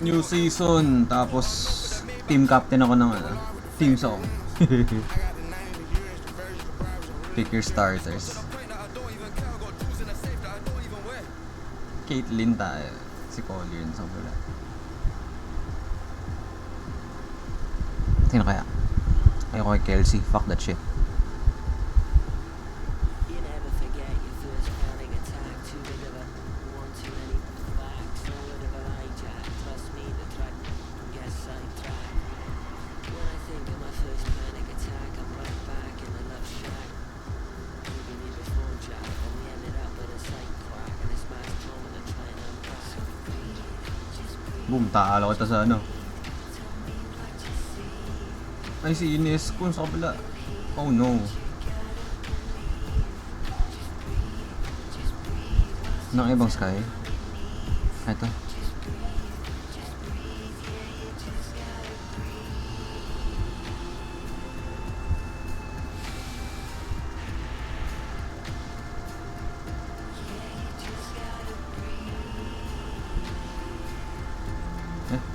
New season, tapos team captain ako ng team song. Pick your starters. Caitlyn tayo. Si Collier sa wala. Sino kaya? Ayoko kay Kelsey. Fuck that shit. Boom, taala ko ito sa ano. Ay, si Ines kung sa kabila. Oh no. Nang ibang sky. Ito.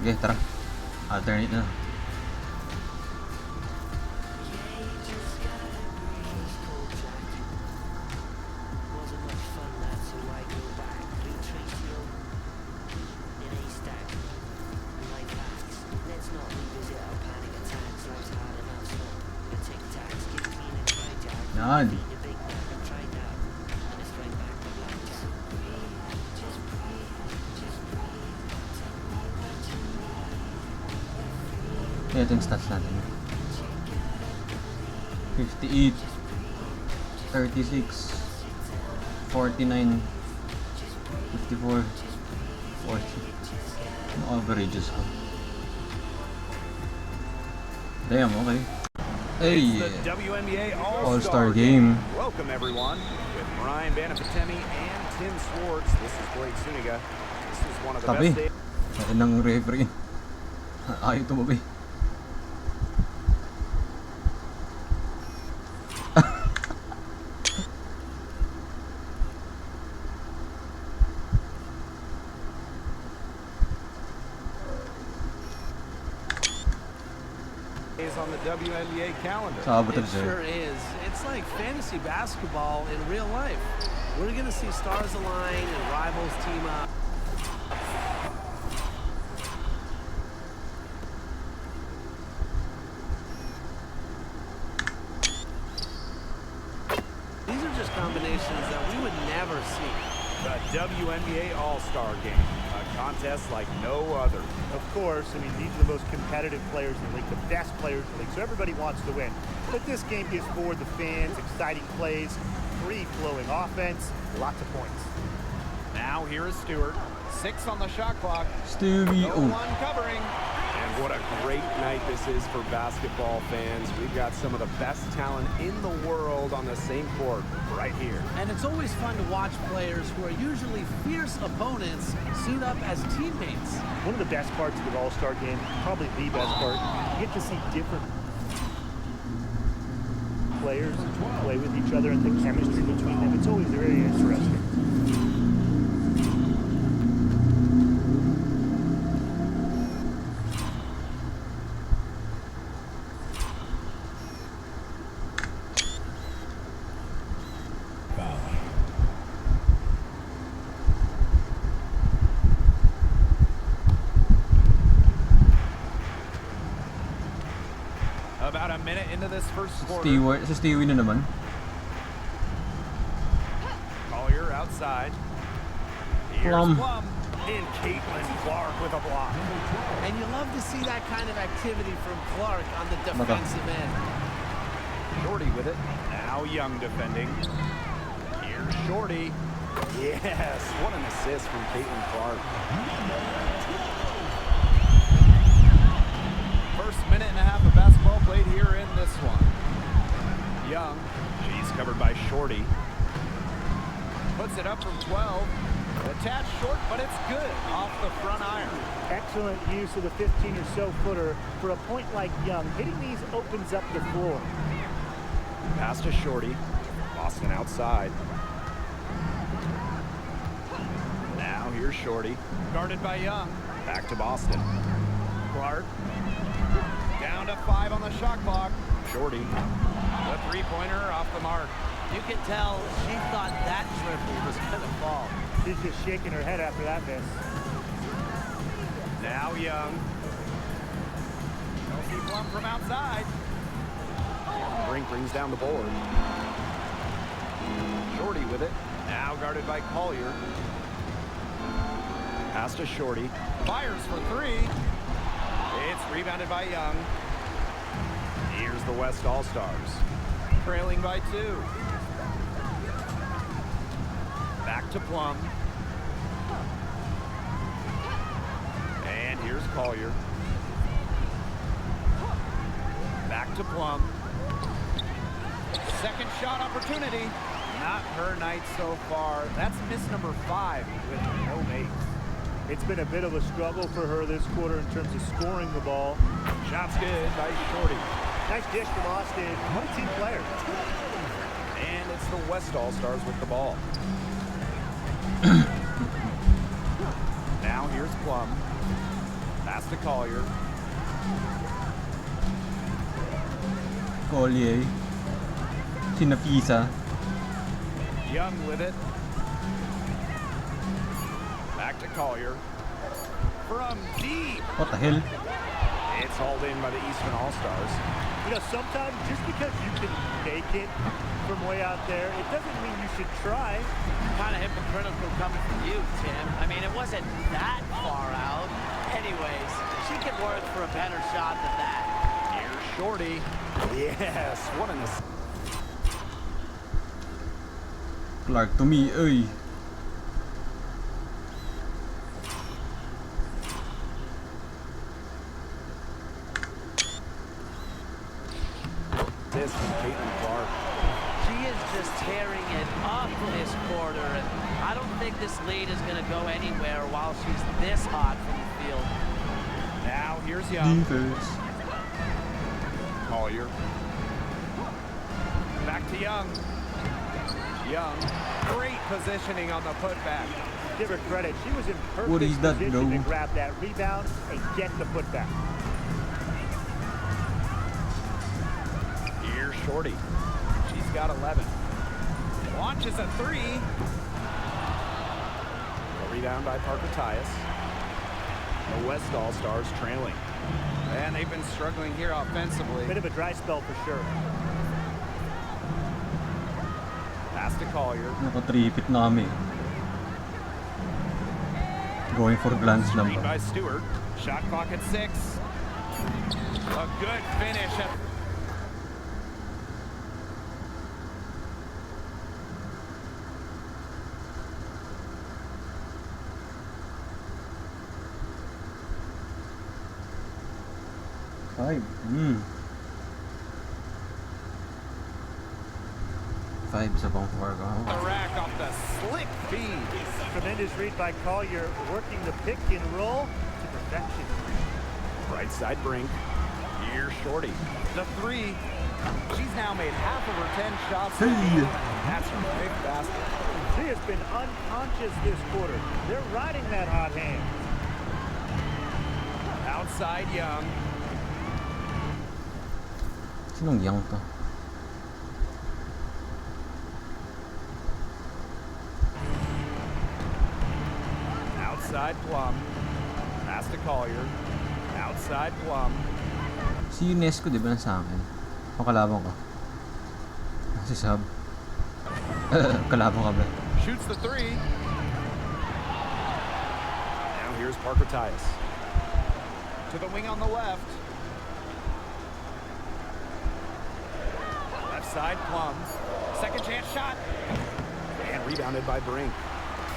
Okay, tara. Alternate na. Yan. Ito yung stats natin. 58 36 49 54 40. Ano averages ko? Damn, okay. Hey, WNBA All-Star game. Welcome everyone with Ryan Banapatemi and Tim Swartz. This is Blake Suniga. This is one of the Tabi. best days. Ayun ang referee. Ayaw tumabi. On the WNBA calendar. It sure is. It's like fantasy basketball in real life. We're going to see stars align and rivals team up. These are just combinations that we would never see. The WNBA All-Star Game, a contest like no other. Of course, I mean, these are the most competitive players in the league, the best players in the league, so everybody wants to win. But this game gives forward the fans exciting plays, free-flowing offense, lots of points. Now here is Stewart. 6 on the shot clock. Stevie. No one covering. And what a great night this is for basketball fans. We've got some of the best talent in the world on the same court right here. And it's always fun to watch players who are usually fierce opponents suit up as teammates. One of the best parts of the All-Star game, probably the best part, you get to see different players play with each other and the chemistry between them. It's always very interesting. About a minute into this first quarter. Sa Stewie na naman. Collier outside. Here's Plum. And Caitlin Clark with a block. And you love to see that kind of activity from Clark on the defensive end. Shorty with it. Now Young defending. Here's Shorty. Yes, what an assist from Caitlin Clark. First minute and a half of basketball played here in this one. Young, she's covered by Shorty. Puts it up from 12. Attached short, but it's good off the front iron. Excellent use of the 15 or so footer for a point like Young. Hitting these opens up the floor. Pass to Shorty. Boston outside. Now here's Shorty. Guarded by Young. Back to Boston. Clark. Down to 5 on the shot clock. Shorty. The three-pointer off the mark. You can tell she thought that triple was going to fall. She's just shaking her head after that miss. Now Young. Kelsey Plum from outside. Brink brings down the board. Shorty with it. Now guarded by Collier. Pass to Shorty. Fires for 3. It's rebounded by Young. Here's the West All-Stars. Trailing by 2. Back to Plum. And here's Collier. Back to Plum. Second shot opportunity. Not her night so far. That's miss number 5 with no makes. It's been a bit of a struggle for her this quarter in terms of scoring the ball. Shot's good by Shorty. Nice dish from Austin. What a team player. And it's the West All-Stars with the ball. Now here's Plum. Pass to Collier. Collier. Sinapisa. Young with it. Back to Collier. From deep. What the hell? It's hauled in by the Eastern All-Stars. You know, sometimes just because you can make it from way out there, it doesn't mean you should try. Kind of hypocritical coming from you, Tim. I mean, it wasn't that far out. Anyways, she can work for a better shot than that. Here's Shorty. Yes, what an assist. Clark to me, ơi. This from Caitlin Clark. She is just tearing it up this quarter, and I don't think this lead is going to go anywhere while she's this hot from the field. Now here's Young. Defense. Collier. Back to Young. Young. Great positioning on the putback. Give her credit. She was in perfect What is that, position to no? grab that rebound and get the putback. Here's Shorty. She's got 11. Launches a 3. A rebound by Parker Tyus. The West All-Stars trailing. And they've been struggling here offensively. Bit of a dry spell for sure. Pass to Collier. Nakatripit na kami. Going for Grandslam. Screen by Stewart. Shot clock at 6. A good finish. Five. 5 sa pang Fargo. The rack off the slick feed. Tremendous read by Collier, working the pick and roll to perfection. Right side Brink. Here's Shorty. The 3. She's now made half of her 10 shots. That's her big basket. She has been unconscious this quarter. They're riding that hot hand. Outside Young. Sinong Young to? Outside Plum. Pass to Collier. Outside Plum. Si UNESCO di ba nasa akin? O kalaban ko? Si Sab. Kalaban ka ba? Shoots the 3. Now here's Parker Tyus. To the wing on the left. Left side Plum. Second chance shot. And rebounded by Brink.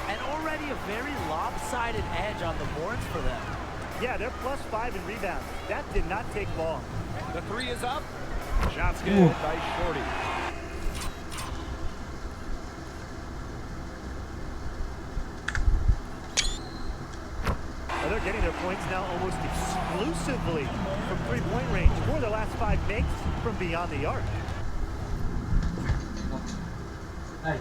And already a very lopsided edge on the boards for them. Yeah, they're +5 in rebounds. That did not take long. The 3 is up. Shot's good by Shorty. Well, they're getting their points now almost exclusively from three-point range. 4 of their last 5 makes from beyond the arc. Ay.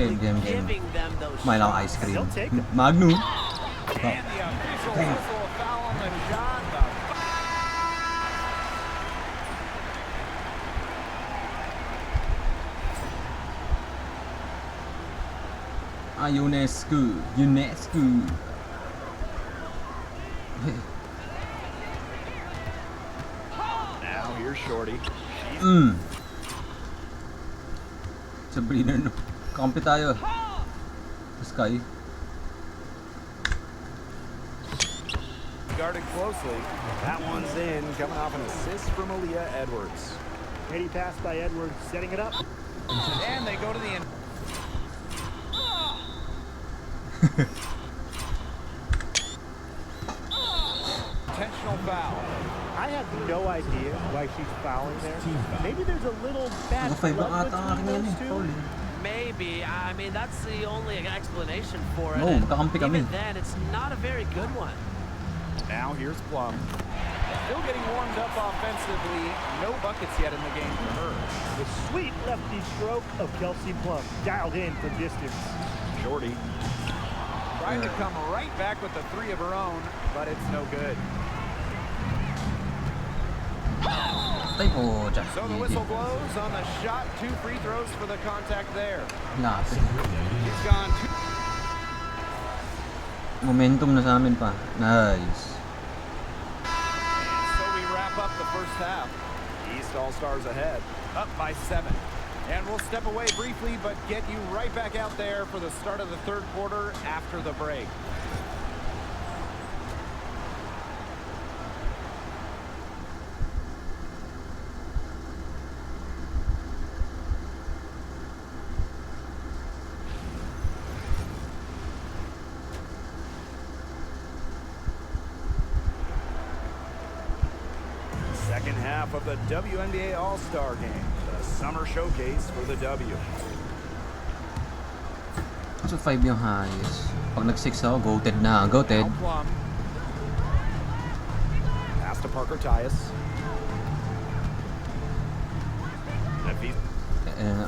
Game. giving them those Kumain lang shots. ice cream. They'll take 'em. Magnum. And the official whistle a foul on the shot. UNESCO. Now here's Shorty. Sabrina, no. Kampi tayo. Sky. Guarded closely. That one's in, coming off an assist from Aaliyah Edwards. Heady pass by Edwards, setting it up. And they go to the end. Intentional foul. I have no idea why she's fouling there. Maybe there's a little bad Naka-5 na blood ata ang aking between yan those eh. two. Foul eh. Maybe. I mean, that's the only explanation for it. No, And magkakampi kami. even then, it's not a very good one. Now here's Plum. Still getting warmed up offensively. No buckets yet in the game for her. The sweet lefty stroke of Kelsey Plum, dialed in from distance. Shorty trying to come right back with the three of her own, but it's no good. Tay po dyan. So the whistle blows on the shot. 2 free throws for the contact there. Lapit. He's gone 2. Momentum na sa amin pa. Nice. So we wrap up the first half. East All-Stars ahead, up by 7. And we'll step away briefly, but get you right back out there for the start of the third quarter after the break. Second half of the WNBA All-Star Game, the summer showcase for the W. So 5 yung highest. Pag nag-6 ako, goated na. Goated. Now Plum. Pass to Parker Tyus.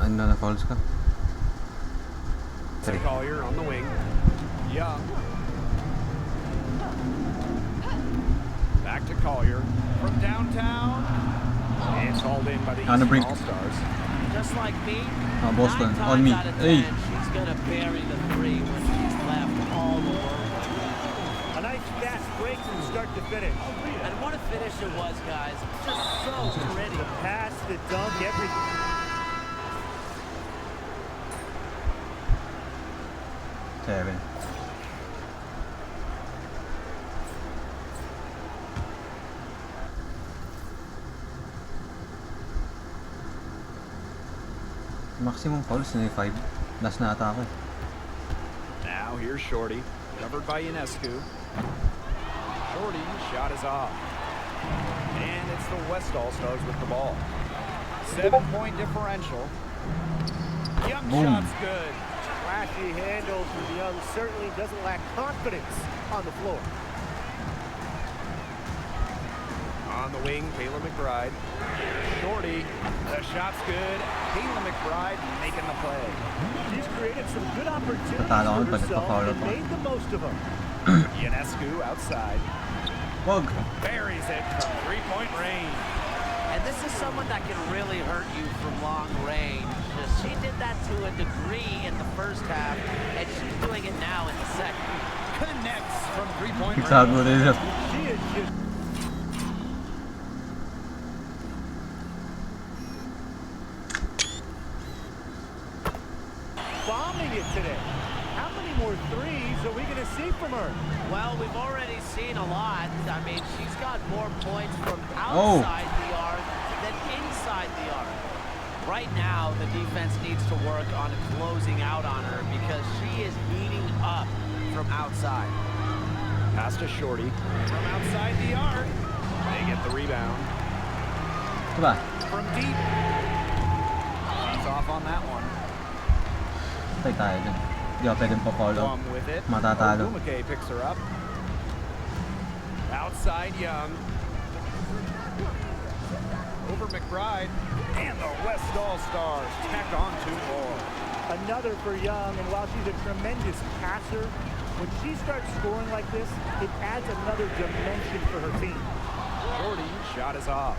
Ano na fouls ka? To Collier on the wing. Young. Back to Collier. From downtown. It's hauled in by the On the Eastern brink. All-Stars. Just like me, Boston, 9 on times me. out of 10, Hey. she's gonna bury the 3 when she's left all the work. A nice fast break from start to finish. And what a finish it was, guys. Just so pretty. The pass, the dunk, everything. Seven. Maximum fouls na 5. Last na ata ako. Now here's Shorty, covered by Ionescu. Shorty, shot is off. And it's the West All-Stars with the ball. 7-point differential. Young Boom. shot's good. Flashy handles from Young certainly doesn't lack confidence on the floor. On the wing, Kayla McBride. Shorty, the shot's good. Kayla McBride making the play. She's created some good opportunities Tatalo for pag herself nagpa-foul and ako. made the most of them. Ionescu outside. Wag! Buries it from three-point range. And this is someone that can really hurt you from long range. She did that to a degree in the first half, and she's doing it now in the second. Connects from three-point range. Nagsabi mo rin. She is just bombing it today. How many more threes are we going to see from her? Well, we've already seen a lot. I mean, she's got more points from Oh. outside the arc than inside the arc. Right now, the defense needs to work on closing out on her because she is heating up from outside. Pass to Shorty from outside the arc. They get the rebound. Diba? From deep. She's off on that one. Tay tayo dun. Di ako pwedeng pa-foul out. Plum with it. Matatalo. Ogumake picks her up. Outside Young. Over McBride. And the West All-Stars tack on 2 more. Another for Young, and while she's a tremendous passer, when she starts scoring like this, it adds another dimension for her team. Shorty's shot is off.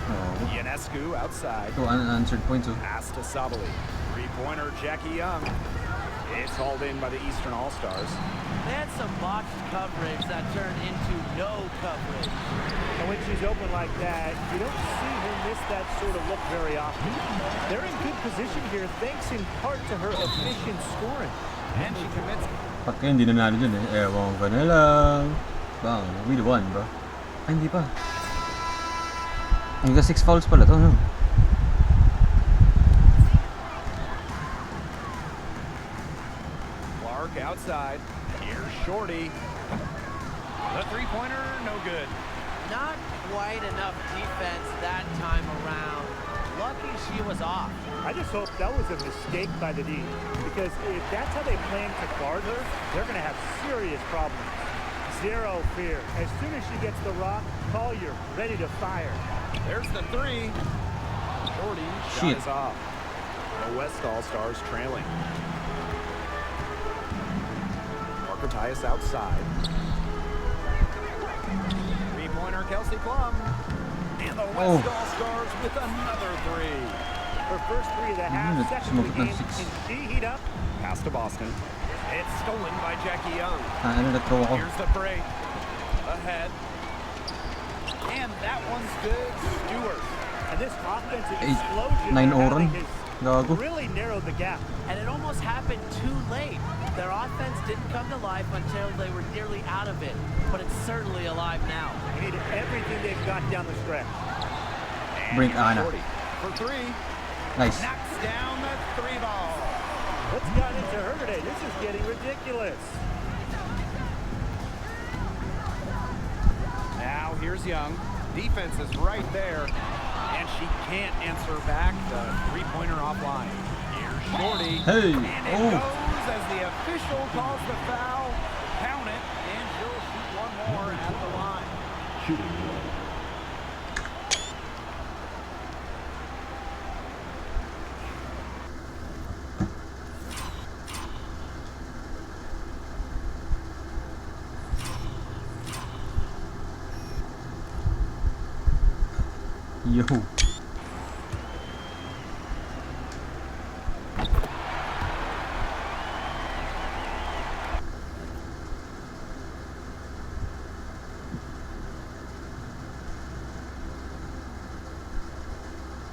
Oh. Ionescu outside. Ito, unanswered points oh. Pass to Sabali. Three-pointer, Jackie Young. It's hauled in by the Eastern All-Stars. They had some botched coverage that turned into no coverage. And when she's open like that, you don't see her miss that sort of look very often. They're in good position here thanks in part to her efficient scoring. And she commits. Pagka hindi nanalo dyan eh. Ewan ko na lang. Bang, we won bro. Ay, hindi pa. Hanggang 6 fouls pala to, no? Clark outside. Here's Shorty. The three-pointer, no good. Not quite enough defense that time around. Lucky she was off. I just hope that was a mistake by the D, because if that's how they plan to guard her, they're going to have serious problems. Zero fear. As soon as she gets the rock, Collier ready to fire. There's the three. Shorty shot is off. The West All-Stars trailing. Parker Tyus outside. Three-pointer, Kelsey Plum. And the West All-Stars with another three. Her first three of the half, second of the game. Can she heat up? Pass to Boston. It's stolen by Jackie Young. Ano na throw ako? Here's the break. Ahead. And that one's good. Stewart. And this offensive explosion 9-0 run. Gago. really narrowed the gap. And it almost happened too late. Their offense didn't come to life until they were nearly out of it. But it's certainly alive now. They need everything they've got down the stretch. Brink Ana. For three. Nice. Knocks down the three ball. What's got into her today? This is getting ridiculous. Now here's Young. Defense is right there. And she can't answer back the three-pointer offline. Here's Shorty. Hey. And it goes as the official calls the foul. Count it. And she'll shoot one more at the line. Shooting. Yo.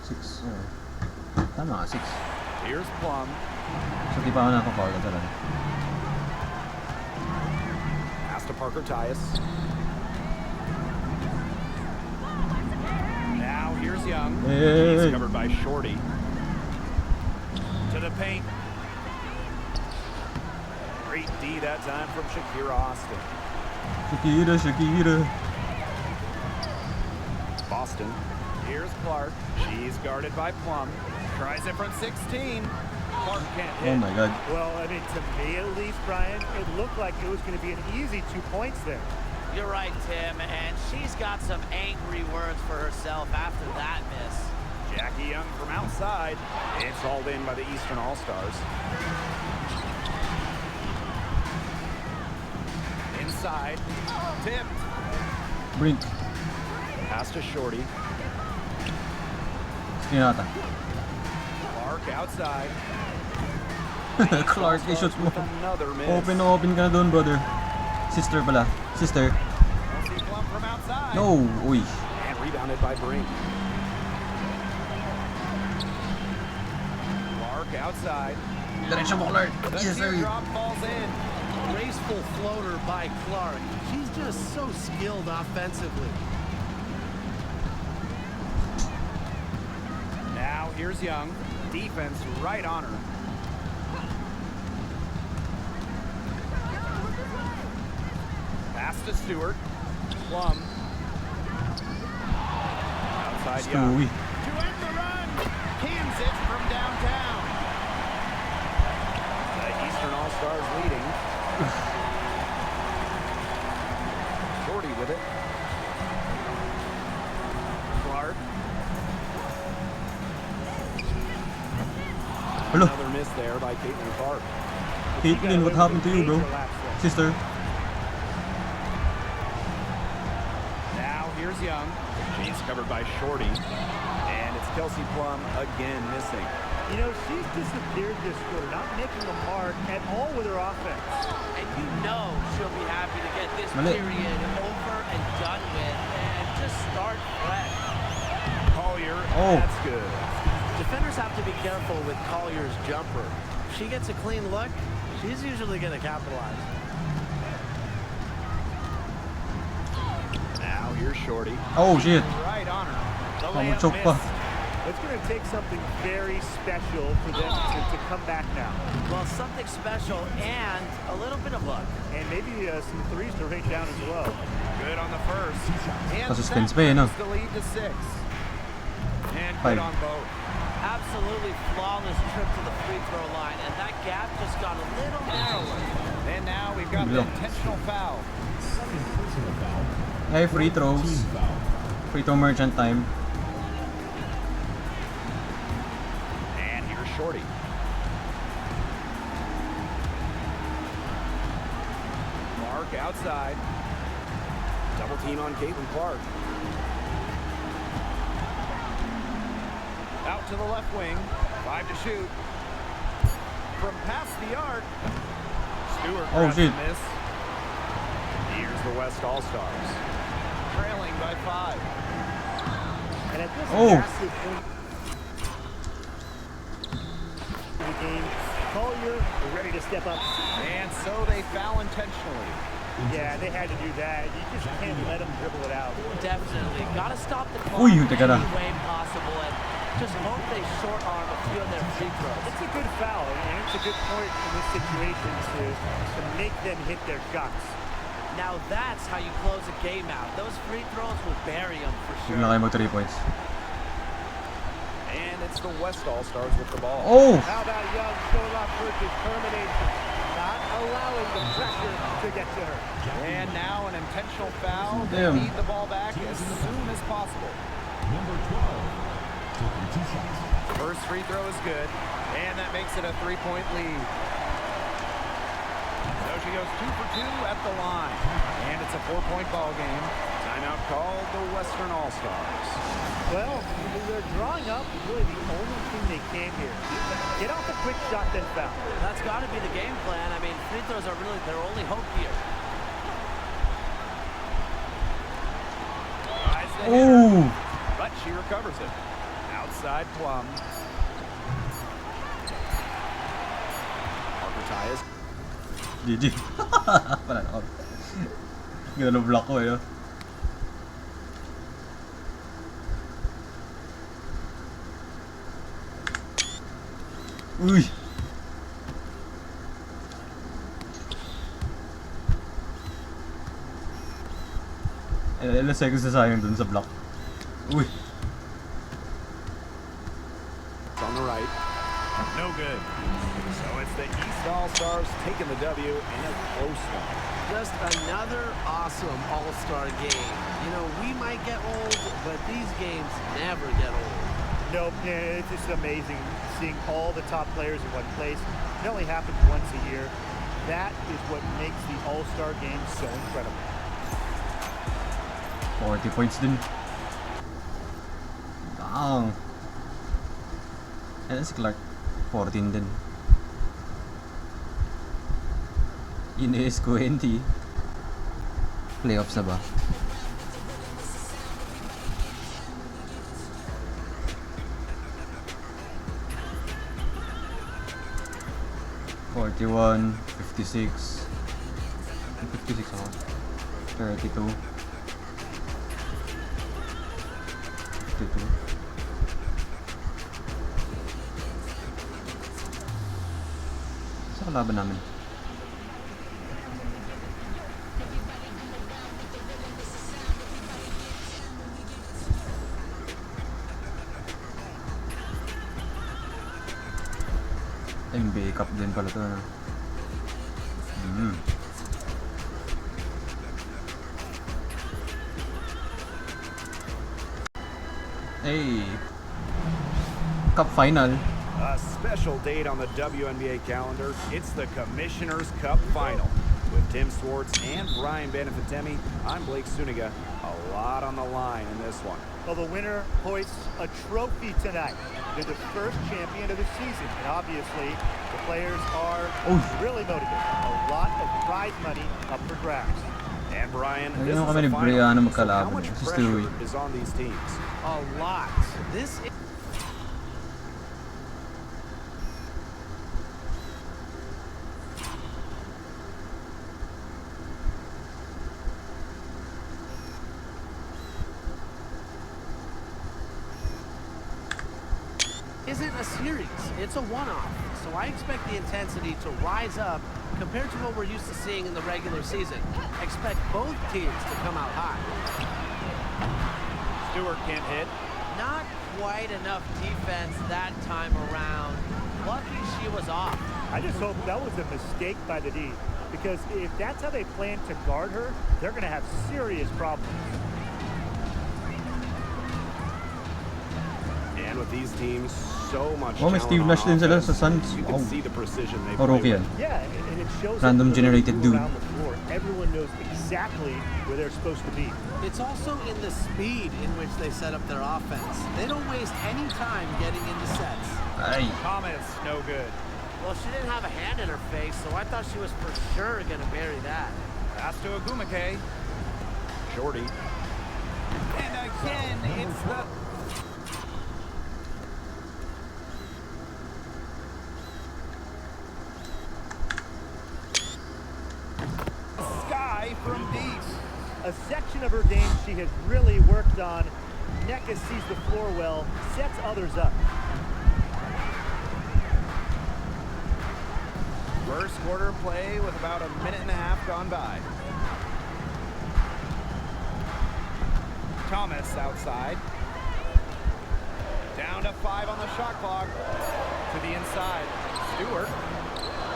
Six. Tama, 6. Here's Plum. So, di pa ako nakaka-foul talaga. Pass to Parker Tyus. Now here's Young. Hey. He's covered by Shorty. To the paint. Great D that time from Shakira Austin. Shakira. Boston. Here's Clark. She's guarded by Plum. Tries it from 16. Clark can't hit. Oh my god. Well, I mean, to me at least, Brian, it looked like it was going to be an easy 2 points there. You're right, Tim, and she's got some angry words for herself after that miss. Jackie Young from outside. It's hauled in by the Eastern All-Stars. Inside. Tipped. Brink. Pass to Shorty. Sinata. Clark outside. Clark, i-shoot mo. Another miss. Open ka na doon, brother. Sister pala. Sister. Kelsey Plum from outside. No. Uy. And rebounded by Brink. Clark outside. Diretso mo, Clark. The Yes, sir. teardrop falls in. Graceful floater by Clark. She's just so skilled offensively. Now here's Young. Defense right on her. Pass to Stewart. Plum. Outside Young. Stewie. To end the run. Kansas from downtown. The Eastern All-Stars leading. Shorty with it. Clark. Hello. Another miss there by Caitlin Clark. Caitlin, what happened to you, bro? Sister. Now here's Young. She's covered by Shorty. And it's Kelsey Plum again missing. You know, she's disappeared this quarter, not making a mark at all with her offense. And you know she'll be happy to get this Mali. period over and done with and just start fresh. Collier, Oh. that's good. Defenders have to be careful with Collier's jumper. If she gets a clean look, she's usually going to capitalize. Now here's Shorty. Oh shit. Right on her. The Oh, layup choke pa. missed. It's going to take something very special for them to come back now. Well, something special and a little bit of luck. And maybe some threes to rain down as well. Good on the first. And Pa-suspense that pa eh, no? brings the lead to 6. And Five. good on both. Absolutely flawless trip to the free throw line, and that gap just got a little narrower. And now we've got the Look. intentional foul. Hey, free throws. Free throw merchant time. And here's Shorty. Clark outside. Double team on Caitlin Clark. Out to the left wing. 5 to shoot. From past the arc. Stewart Oh, grabs shit. the miss. Here's the West All-Stars. Trailing by 5. And at this Oh. massive point of the game, Collier is ready to step up. And so they foul intentionally. Yeah, they had to do that. You just can't let them dribble it out. Definitely. Got to stop the clock Uy, any teka na. way possible and just hope they short arm a few of their free throws. It's a good foul, and it's a good point in this situation to make them hit their shots. Now that's how you close a game out. Those free throws will bury them for Huwag sure. na kayo mag 3 points. And it's the West All-Stars with the ball. Oh! How about Young showing off her determination, not allowing the pressure to get to her. And now an intentional foul. They Damn. need the ball back as soon as possible. First free throw is good, and that makes it a 3-point lead. So she goes 2 for 2 at the line, and it's a 4-point ball game. Timeout called the Western All-Stars. Well, they're drawing up really the only thing they can here. Get off a quick shot, then foul. That's got to be the game plan. I mean, free throws are really their only hope here. Tries to hit her, Oh! but she recovers it. Outside Plum. Parker Tyus. GG. Parang out. Gano'n block ko eh, no? Uy! Ilang seconds na sayang dun sa block. Uy! On the right. No good. So it's the East All-Stars taking the W in a close one. Just another awesome all-star game. You know, we might get old, but these games never get old. Nope, yeah, it's just amazing seeing all the top players in one place. It only happens once a year. That is what makes the All-Star game so incredible. 40 points din. Dang! Ayan si Clark. 14 din. Ines 20. Playoffs na ba? $41, 56. 56 ako. 32. 52. Sa kalaban namin. NBA Cup din pala to, ano? Hey! Cup final. A special date on the WNBA calendar. It's the Commissioner's Cup Final. With Tim Swartz and Brian Benefatemi, I'm Blake Suniga. A lot on the line in this one. Well, the winner hoists a trophy tonight. They're the first champion of the season, and obviously the players are really motivated. A lot of prize money up for grabs. And Brian, Ayun this is kami ni a final. Brianna So how magkalaban. much Si pressure Stewie. is on these teams? A lot. This is... isn't a series, it's a one-off. So I expect the intensity to rise up compared to what we're used to seeing in the regular season. I expect both teams to come out high. Stewart can't hit. Not quite enough defense that time around. Lucky she was off. I just hope that was a mistake by the D, because if that's how they plan to guard her, they're going to have serious problems. And with these teams, so much Oh, may talent Steve on Nash din sila offense, sa Suns. you can Oh. see the precision they Oh, play rookie with. yan. Yeah, and it shows Random up generated dude. around the floor. Everyone knows exactly where they're supposed to be. It's also in the speed in which they set up their offense. They don't waste any time getting into sets. Ay. Thomas, no good. Well, she didn't have a hand in her face, so I thought she was for sure going to bury that. Pass to Agumake. Shorty. And again, it's the... Sky from deep. A section of her game she has really worked on. Neka sees the floor well, sets others up. First quarter play with about a minute and a half gone by. Thomas outside. Down to 5 on the shot clock. To the inside. Stewart.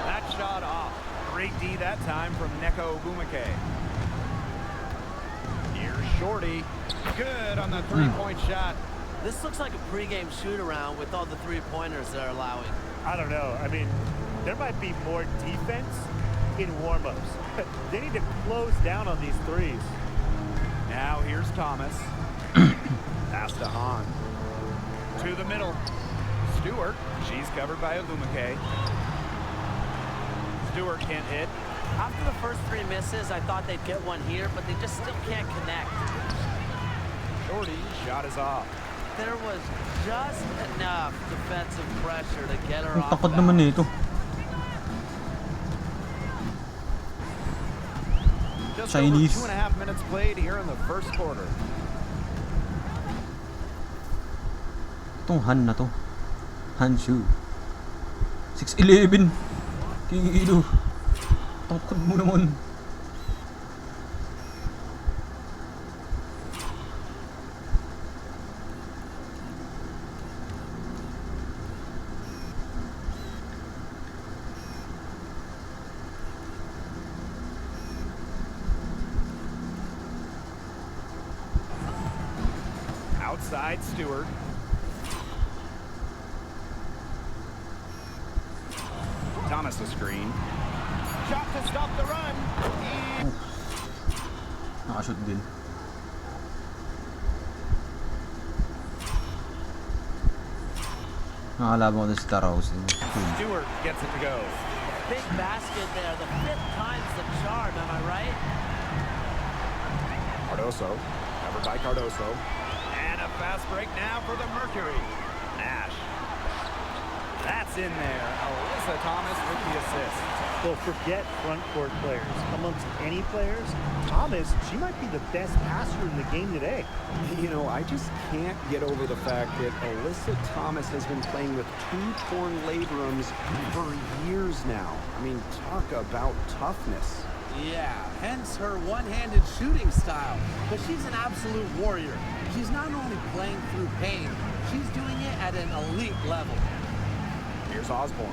That shot off. Great D that time from Neko Ogumake. Here's Shorty. Good on the three-point shot. This looks like a pregame shoot-around with all the three-pointers they're allowing. I don't know. I mean, there might be more defense in warm-ups. They need to close down on these threes. Now here's Thomas. Pass to Hahn. To the middle. Stewart. She's covered by Ogumake. Stewart can't hit. After the first 3 misses, I thought they'd get one here, but they just still can't connect. Shorty, shot is off. There was just enough defensive pressure to get her Ang off takot naman balance. nito. Just Chinese. over 2.5 minutes played here in the first quarter. Itong Han na to. Han Shu. 6'11". King Ilo. Tangkad mo naman. Outside Stewart. Thomas a screen. Shot to stop the run. Nakashoot din. Nakalaban ko din si Taros. Stewart gets it to go. Big basket there, the 5th time's the charm, am I right? Cardoso, covered by Cardoso. And a fast break now for the Mercury. Nash. That's in there. Alyssa Thomas with the assist. Well, forget front court players. Amongst any players, Thomas, she might be the best passer in the game today. You know, I just can't get over the fact that Alyssa Thomas has been playing with 2 torn labrums for years now. I mean, talk about toughness. Yeah, hence her one-handed shooting style. But she's an absolute warrior. She's not only playing through pain, she's doing it at an elite level. Here's Osborne.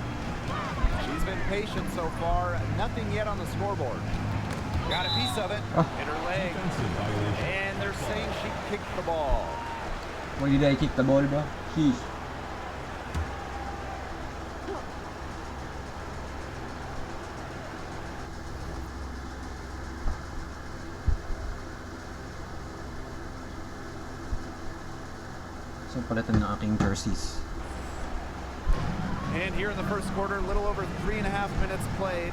She's been patient so far. Nothing yet on the scoreboard. Got a piece of it. Hit her leg. And they're saying she kicked the ball. Why did I kick the ball ba? Sheesh. So palitan ng aking jerseys. And here in the first quarter, a little over 3.5 minutes played.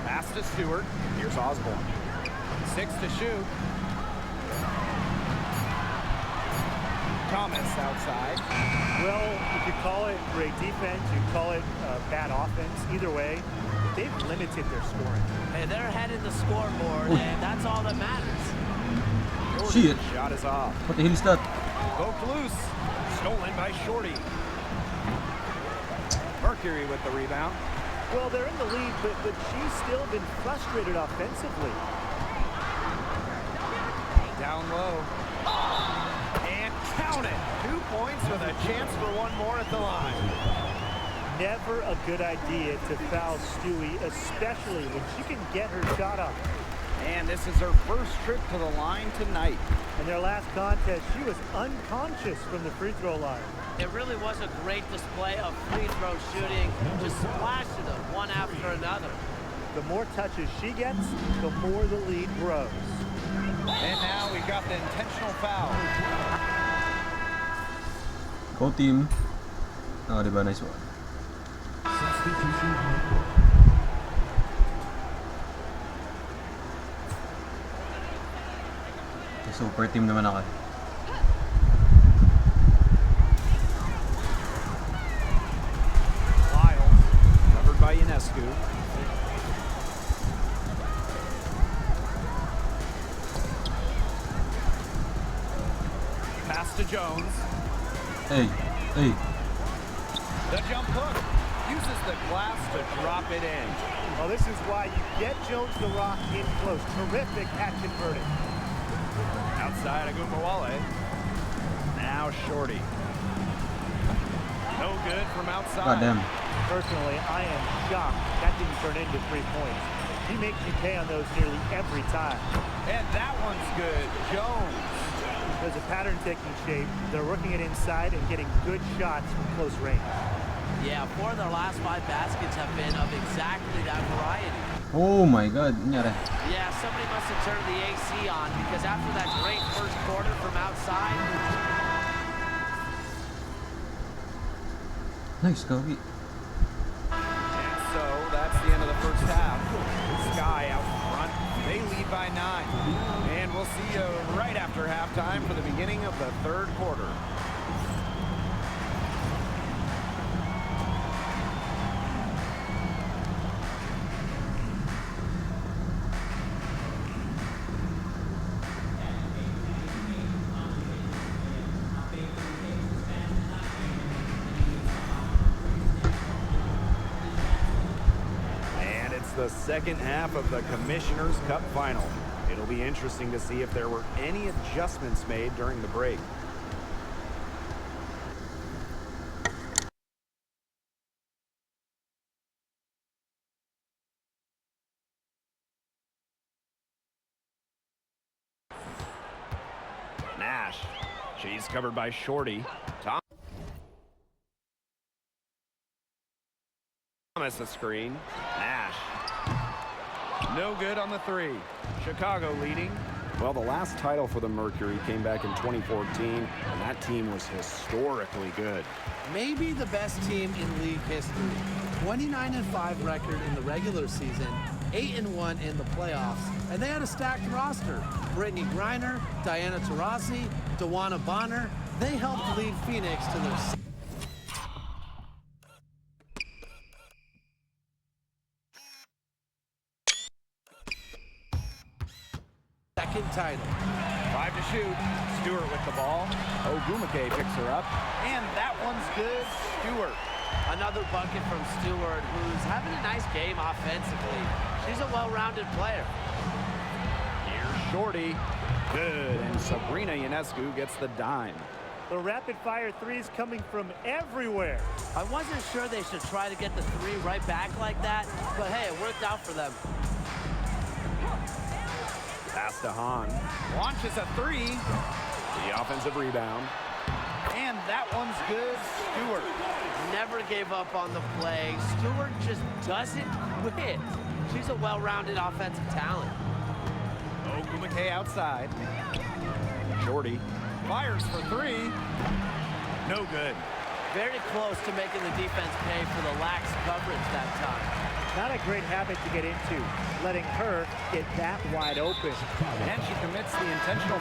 Pass to Stewart. Here's Osborne. 6 to shoot. Thomas outside. Well, if you call it great defense, you call it bad offense, either way, they've limited their scoring. Hey, they're ahead in the scoreboard, and that's all that matters. Shit. Shot is off. What the hell is that? Poked loose. Stolen by Shorty. Mercury with the rebound. Well, they're in the lead, but she's still been frustrated offensively. Down low. And count it. 2 points with a chance for one more at the line. Never a good idea to foul Stewie, especially when she can get her shot up. And this is her first trip to the line tonight. In their last contest, she was unconscious from the free throw line. It really was a great display of free throw shooting, just splashing them one after another. The more touches she gets, the more the lead grows. And now we've got the intentional foul. Go team. Oh, diba? Nice one. Super team naman ako. Lyles, covered by Ionescu. Pass to Jones. Hey. The jump hook. Uses the glass to drop it in. Well, this is why you get Jones the rock in close. Terrific at converting. Outside Agumbawale. Now Shorty. No good from outside. God damn. Personally, I am shocked that didn't turn into 3 points. He makes you pay on those nearly every time. And that one's good. Jones. There's a pattern taking shape. They're working it inside and getting good shots from close range. Yeah, 4 of their last 5 baskets have been of exactly that variety. Oh my god. Nangyari. Yeah, somebody must have turned the AC on, because after that great first quarter from outside. Nice, Kobe. And so that's the end of the first half. Sky out front. They lead by 9. And we'll see you right after halftime for the beginning of the third quarter. The second half of the Commissioner's Cup Final. It'll be interesting to see if there were any adjustments made during the break. Nash. She's covered by Shorty. Thomas a screen. Nash. No good on the 3. Chicago leading. Well, the last title for the Mercury came back in 2014, and that team was historically good. Maybe the best team in league history. 29-5 record in the regular season, 8-1 in the playoffs, and they had a stacked roster. Brittany Griner, Diana Taurasi, Dawana Bonner, they helped lead Phoenix to their second title. 5 to shoot. Stewart with the ball. Ogumake picks her up. And that one's good. Stewart. Another bucket from Stewart, who's having a nice game offensively. She's a well-rounded player. Here's Shorty. Good. And Sabrina Ionescu gets the dime. The rapid-fire threes coming from everywhere. I wasn't sure they should try to get the 3 right back like that, but hey, it worked out for them. Pass to Hahn. Launches a 3. The offensive rebound. And that one's good. Stewart. Never gave up on the play. Stewart just doesn't quit. She's a well-rounded offensive talent. Ogumake outside. Shorty Fires for three. No good. Very close to making the defense pay for the lax coverage that time. Not a great habit to get into, letting her get that wide open. And she commits the intentional.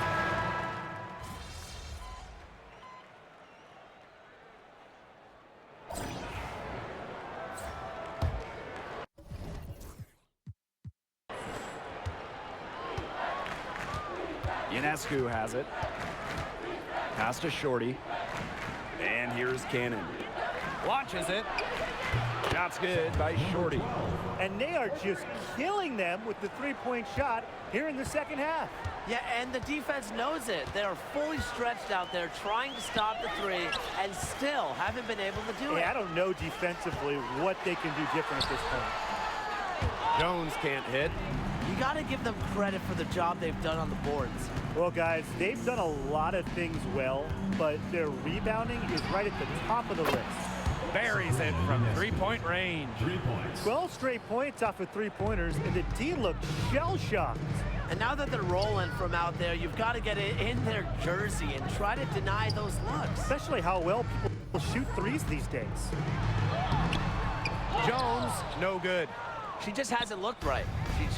Ionescu has it. Pass to Shorty. And here's Cannon. Launches it. Shot's good by Shorty. And they are just killing them with the three-point shot here in the second half. Yeah, and the defense knows it. They are fully stretched out there trying to stop the three and still haven't been able to do it. I don't know defensively what they can do different at this point. Jones can't hit. You got to give them credit for the job they've done on the boards. Well, guys, they've done a lot of things well, but their rebounding is right at the top of the list. Buries it from three-point range. 12 straight points off of three-pointers, and the D looked shell-shocked. And now that they're rolling from out there, you've got to get it in their jersey and try to deny those looks. Especially how well people shoot threes these days. Jones, no good. She just hasn't looked right.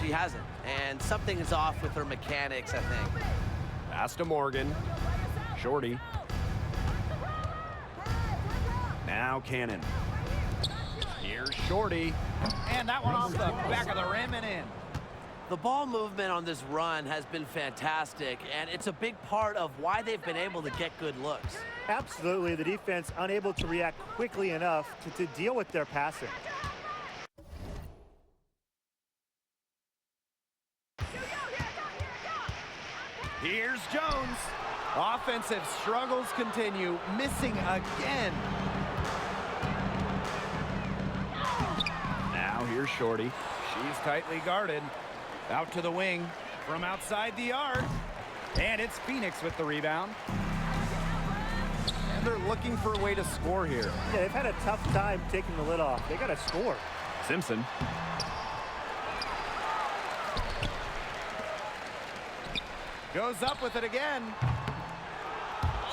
She hasn't. And something is off with her mechanics, I think. Pass to Morgan. Shorty. Now Cannon. Here's Shorty. And that one off the back of the rim and in. The ball movement on this run has been fantastic, and it's a big part of why they've been able to get good looks. Absolutely, the defense unable to react quickly enough to deal with their passing. Here's Jones. Offensive struggles continue, missing again. Now here's Shorty. She's tightly guarded. Out to the wing from outside the arc. And it's Phoenix with the rebound. And they're looking for a way to score here. Yeah, they've had a tough time taking the lid off. They got to score. Simpson. Goes up with it again.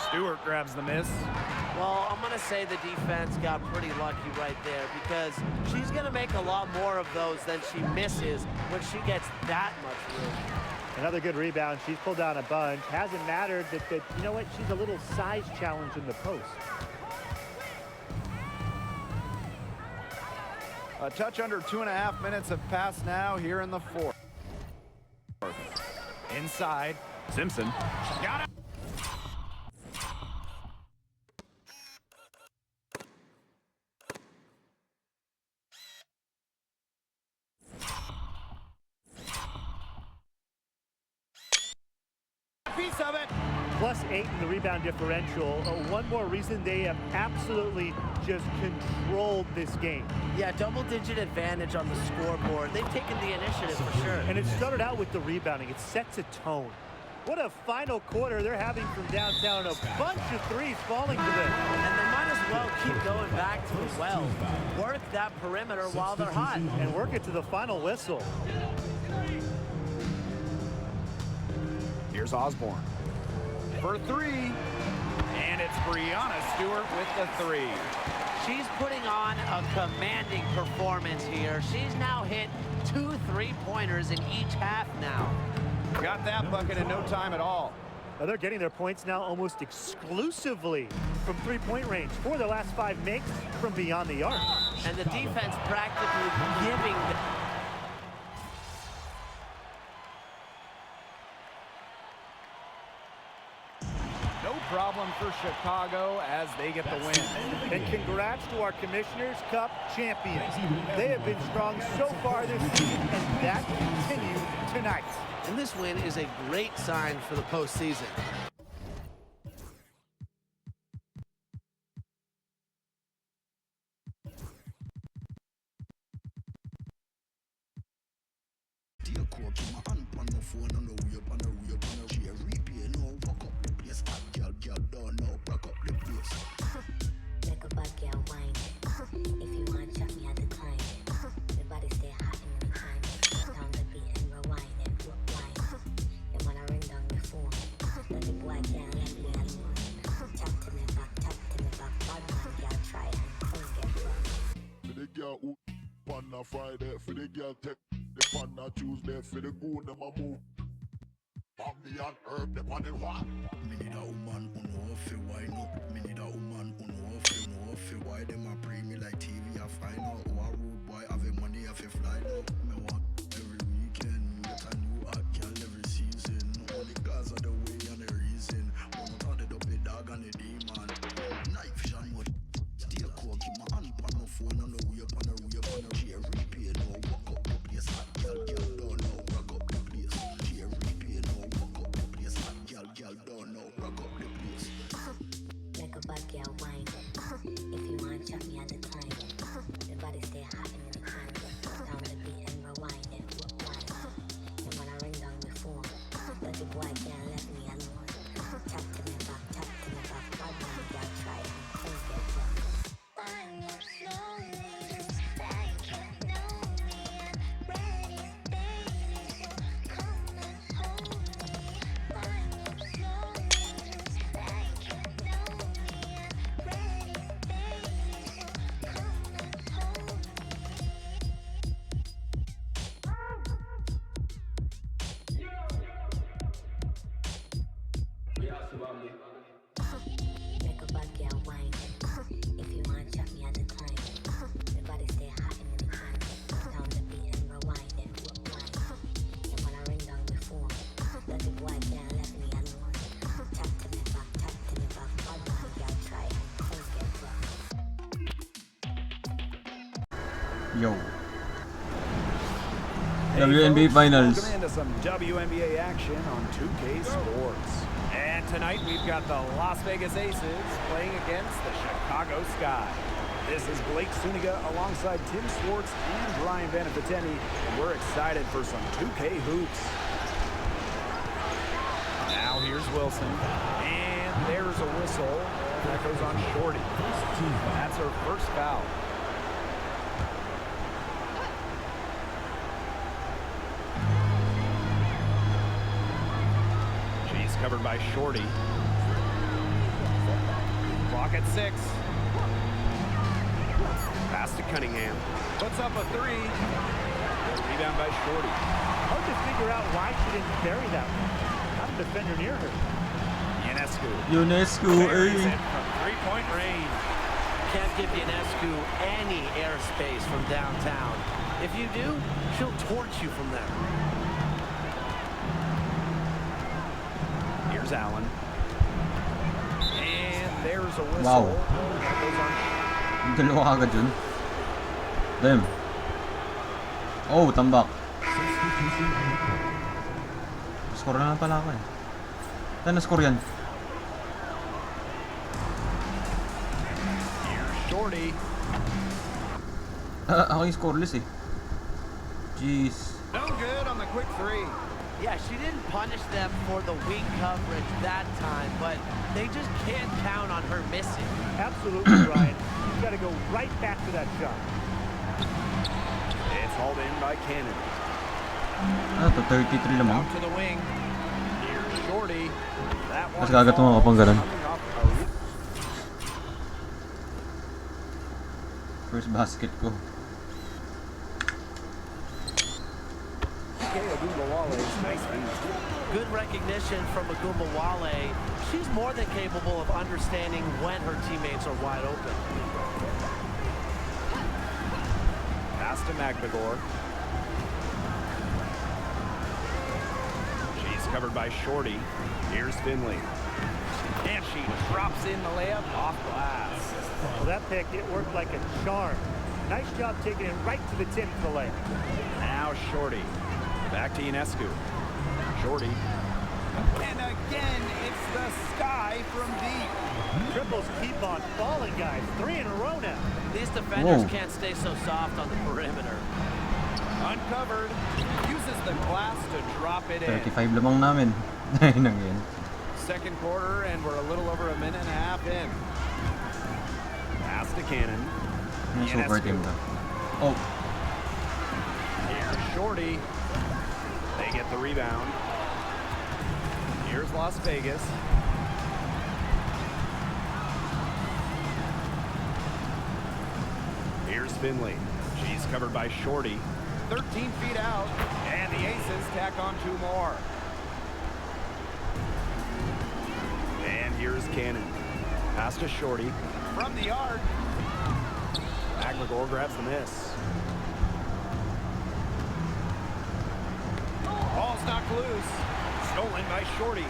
Stewart grabs the miss. Well, I'm going to say the defense got pretty lucky right there because she's going to make a lot more of those than she misses when she gets that much room. Another good rebound. She's pulled down a bunch. Hasn't mattered that you know what? She's a little size challenge in the post. A touch under 2.5 minutes have passed now here in the fourth. Inside, Simpson. Got it. Piece of it. +8 in the rebound differential. One more reason they have absolutely just controlled this game. Yeah, double-digit advantage on the scoreboard. They've taken the initiative for sure. And it started out with the rebounding. It sets a tone. What a final quarter they're having from downtown. A bunch of threes falling to them. And they might as well keep going back to the well. Work that perimeter while they're hot. And work it to the final whistle. Here's Osborne for three. And it's Brianna Stewart with the three. She's putting on a commanding performance here. She's now hit 2 3-pointers in each half now. Got that bucket in no time at all. Now they're getting their points now almost exclusively from three-point range. 4 of their last 5 makes from beyond the arc. And the defense practically giving them. No problem for Chicago as they get the win. And congrats to our Commissioners Cup champions. They have been strong so far this season, and that continues tonight. And this win is a great sign for the postseason. a Friday for the girl take the pan a Tuesday for the goon them a move. Bambi and herb them on the what? Me need a woman who know fi wine up. Me need a woman who know fi why them a pre me like TV. I find out who a rude boy have the money have fly now. Me want every weekend get a new hot girl every season. Only cause of the way and the reason. One out of the big dog and the demon. Knife shot what? Still cool, keep my hand on my phone on the way up on the chair repair no walk up the place. Hot girl don't know rock up the place. Chair repair no walk up the place. Hot girl don't know rock up the place. Make a bad girl wine. If you want chop me at the time. The body stay hot in the time. Down the beat and rewind it. And when I ring down the phone, but the boy can't let me alone. Tap to me back. Bad man, girl try and things get rough. Wind up slowly, like you know me. I'm ready, baby, so come and hold me. Wind up slowly, like you know me. I'm ready, baby, so come and hold Make a bad girl wine. If you want chop me at the time. The body stay hot in the time. Down the beat and rewind it. And when I ring down the phone, but the boy can't let me alone. Tap to me back. Bad man, girl try and things get rough. Yo. Hey, WNBA folks, Finals. Welcome into some WNBA action on 2K Sports. And tonight we've got the Las Vegas Aces playing against the Chicago Sky. This is Blake Suniga alongside Tim Swartz and Brian Beneficeni, and we're excited for some 2K hoops. Now here's Wilson, and there's a whistle. That goes on Shorty. That's her first foul. Covered by Shorty. Clock at 6. Pass to Cunningham. Puts up a 3. Rebound by Shorty. Hard to figure out why she didn't bury that one. Not a defender near her. UNESCO, Buries eh? it from three-point range. Can't give Ionescu any airspace from downtown. If you do, she'll torch you from there. Here's Allen. And there's a whistle. Wow. That goes on. Dalawa kagad dun. Damn. Oh, tambak. Score na lang pala ako eh. Saan na-score yan? Here's Shorty. Ako yung scoreless eh. Jeez. No good on the quick 3. Yeah, she didn't punish them for the weak coverage that time, but they just can't count on her missing. Absolutely, Brian. You've got to go right back to that shot. It's hauled in by Cannon. Ano to? 33 lamang? Out to the wing. Here's Shorty. That one Mas kagat mo kapag ganun. coming off a First basket ko. nice feed. Good recognition from Agumbawale. She's more than capable of understanding when her teammates are wide open. Pass to Magdagor. She's covered by Shorty. Here's Finley. And she drops in the layup off glass. Well, that pick, it worked like a charm. Nice job taking it right to the tip of the layup. Now Shorty. Back to Ionescu. Shorty. And again, it's the Sky from deep. Triples keep on falling, guys. 3 in a row now. These defenders Whoa. can't stay so soft on the perimeter. Uncovered. Uses the glass to drop it in. 35 lamang namin. Ayun lang yan. Second quarter, and we're a little over a minute and a half in. Pass to Cannon. Yung super team ka. Oh. Here's Shorty. They get the rebound. Here's Las Vegas. Here's Finley. She's covered by Shorty. 13 feet out, and the Aces tack on 2 more. And here's Cannon. Pass to Shorty. From the arc. McGregor grabs the miss. Ball's knocked loose. Stolen by Shorty.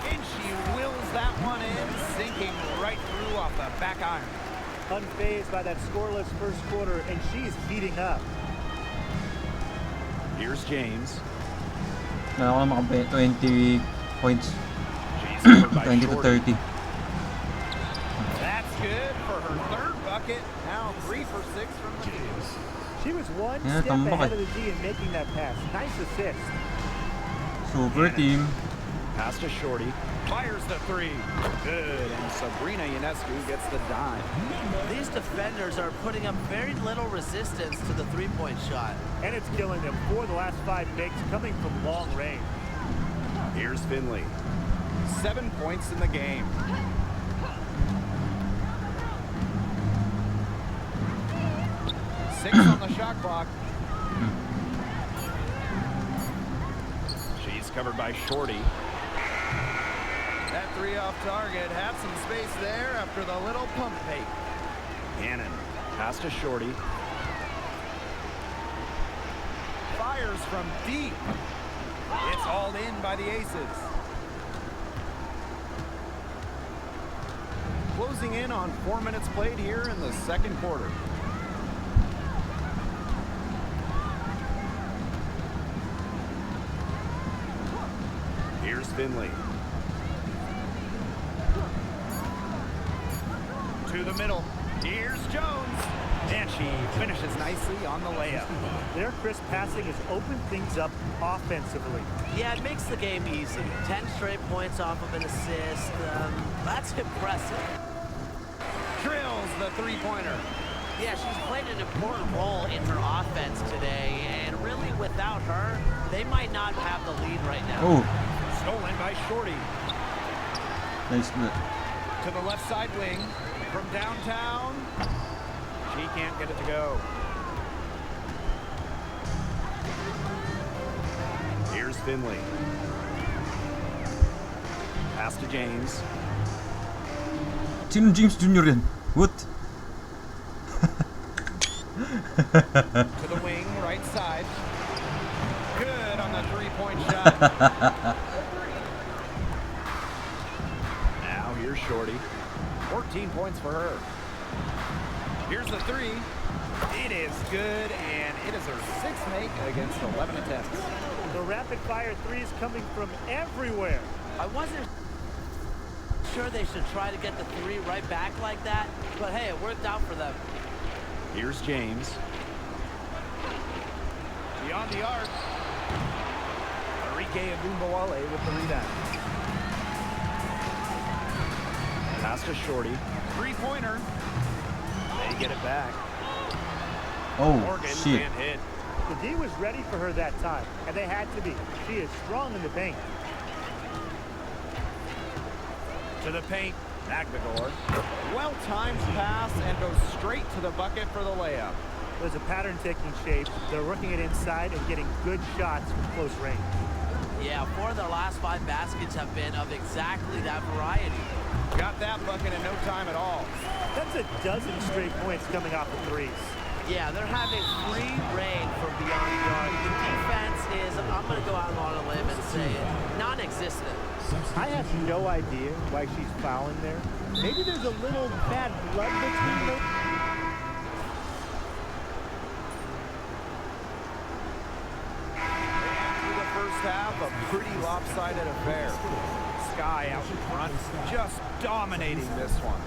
And she wills that one in, sinking right through off the back iron. Unfazed by that scoreless first quarter, and she's heating up. Here's James. Ako na makabe 20 points. She's covered by 20 to Shorty. 30. That's good for her 3rd bucket. Now 3 for 6 from the field. She was one Yeah, step tambak ahead eh. of the D in making that pass. Nice assist. Super team. Pass to Shorty. Fires the 3. Good. And Sabrina Ionescu gets the dime. These defenders are putting up very little resistance to the three-point shot. And it's killing them. 4 of the last 5 makes coming from long range. Here's Finley. 7 points in the game. Six on the shot clock. She's covered by Shorty. That 3 off target. Had some space there after the little pump fake. Cannon. Pass to Shorty. Fires from deep. It's hauled in by the Aces. Closing in on 4 minutes played here in the 2nd quarter. Here's Finley. To the middle. Here's Jones. And she finishes nicely on the layup. Their crisp passing has opened things up offensively. Yeah, it makes the game easy. 10 straight points off of an assist. That's impressive. Drills the 3-pointer. Yeah, she's played an important role in her offense today, and really without her, they might not have the lead right now. Oh, Stolen by Shorty. nice split. To the left side wing. From downtown. She can't get it to go. Here's Finley. Pass to James. Sino James Jr. yan? What? To the wing, right side. Good on the 3-point shot. Now here's Shorty. 14 points for her. Here's the 3. It is good, and it is her 6th make against 11 attempts. The rapid-fire threes coming from everywhere. I wasn't sure they should try to get the 3 right back like that, but hey, it worked out for them. Here's James. Beyond the arc. Enrique Agumbawale with the rebound. Pass to Shorty. 3-pointer. They get it back. Oh, Morgan shit. can't hit. The D was ready for her that time, and they had to be. She is strong in the paint. To the paint. McGregor. Well-timed pass and goes straight to the bucket for the layup. There's a pattern taking shape. They're working it inside and getting good shots from close range. Yeah, 4 of their last 5 baskets have been of exactly that variety. Got that bucket in no time at all. That's a dozen straight points coming off the threes. Yeah, they're having free reign from beyond the arc. The defense is, I'm going to go out on a limb and say it, non-existent. I have no idea why she's fouling there. Maybe there's a little bad blood between them. Through the first half, a pretty lopsided affair. Sky out in front, just dominating this one.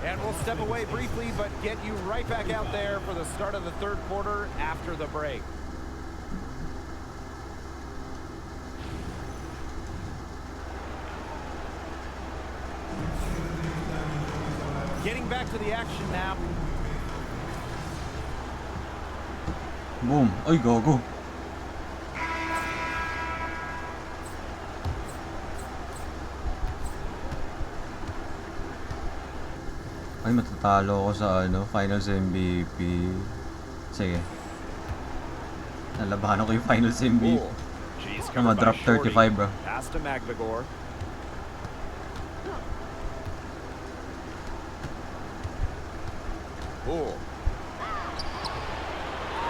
And we'll step away briefly, but get you right back out there for the start of the 3rd quarter after the break. Getting back to the action now. Boom. Ay, gago. Ay, matatalo ako sa Finals MVP. Sige. Nalabahan ako yung Finals MVP. Bull. She's I'm covered drop by Shorty. 35, bro. Pass to Magvigor. Bull.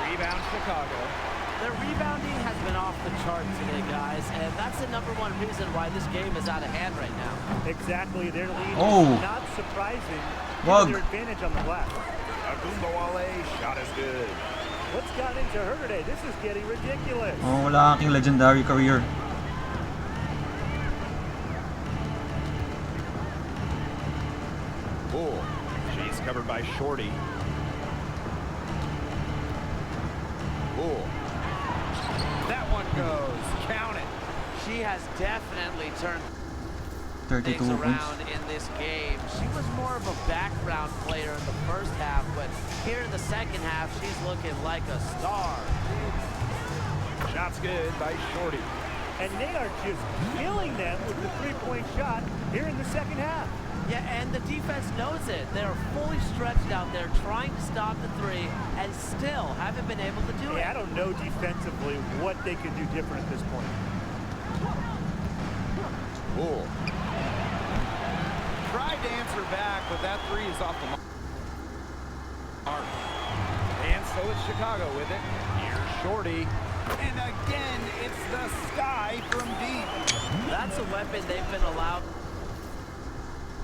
Rebound Chicago. Their rebounding has been off the chart today, guys, and that's the #1 reason why this game is out of hand right now. Exactly. Their lead Oh. is not surprising. Wag. Given their advantage on the glass. Agumbawale, shot is good. What's gotten into her today? This is getting ridiculous. Oh, wala aking legendary career. Bull. She's covered by Shorty. Bull. That one goes. Count it. She has definitely turned 32 things points. around in this game. She was more of a background player in the first half, but here in the second half, she's looking like a star. Shot's good by Shorty. And they are just killing them with the three-point shot here in the second half. Yeah, and the defense knows it. They're fully stretched out there trying to stop the three and still haven't been able to do it. I don't know defensively what they could do different at this point. Bull. Tried to answer back, but that three is off the mark. And so it's Chicago with it. Here's Shorty. And again, it's the sky from deep. That's a weapon they've been allowed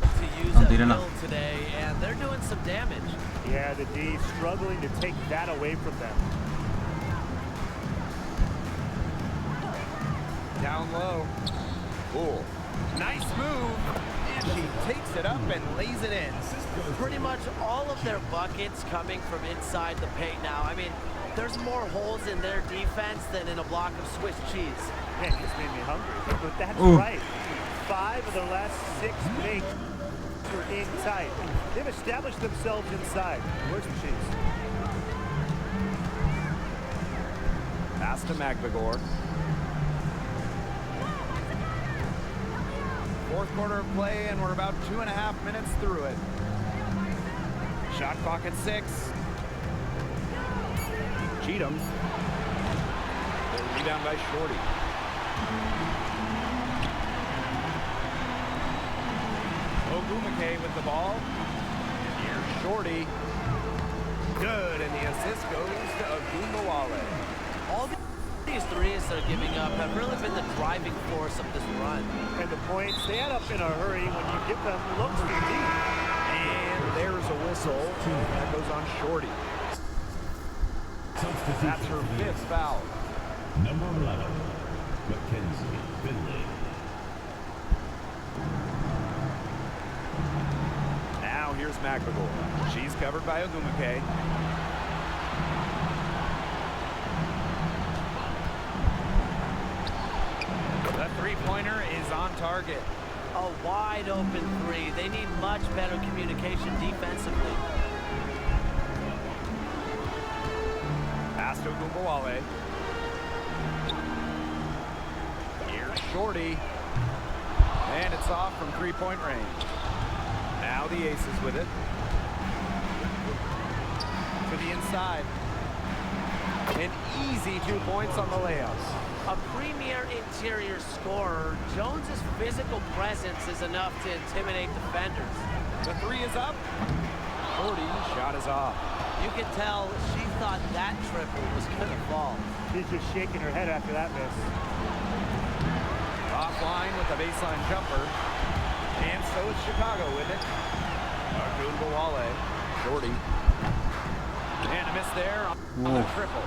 to use at will today, and they're doing some damage. Yeah, the D struggling to take that away from them. Down low. Bull. Nice move. And she takes it up and lays it in. Pretty much all of their buckets coming from inside the paint now. I mean, there's more holes in their defense than in a block of Swiss cheese. Man, this made me hungry. But that's Ooh. right. 5 of the last 6 makes are inside. They've established themselves inside. Where's the cheese? Pass to Magvigor. Fourth quarter of play, and we're about 2.5 minutes through it. Shot clock at 6. Cheatham. The rebound by Shorty. Ogumake with the ball. And here's Shorty. Good, and the assist goes to Agumbawale. All these threes they're giving up have really been the driving force of this run. And the points, they add up in a hurry when you give them looks to deep. And there's a whistle. That goes on Shorty. That's her 5th foul. Number 11, Mackenzie Finley. Now here's Magvigor. She's covered by Ogumake. The three-pointer is on target. A wide open three. They need much better communication defensively. Pass to Agumbawale. Here's Shorty. And it's off from three-point range. Now the Aces with it. To the inside. An easy 2 points on the layups. A premier interior scorer, Jones's physical presence is enough to intimidate defenders. The three is up. Shorty, shot is off. You can tell she thought that triple was going to fall. She's just shaking her head after that miss. Offline with the baseline jumper. And so it's Chicago with it. Agumbawale. Shorty. And a miss there on the triple.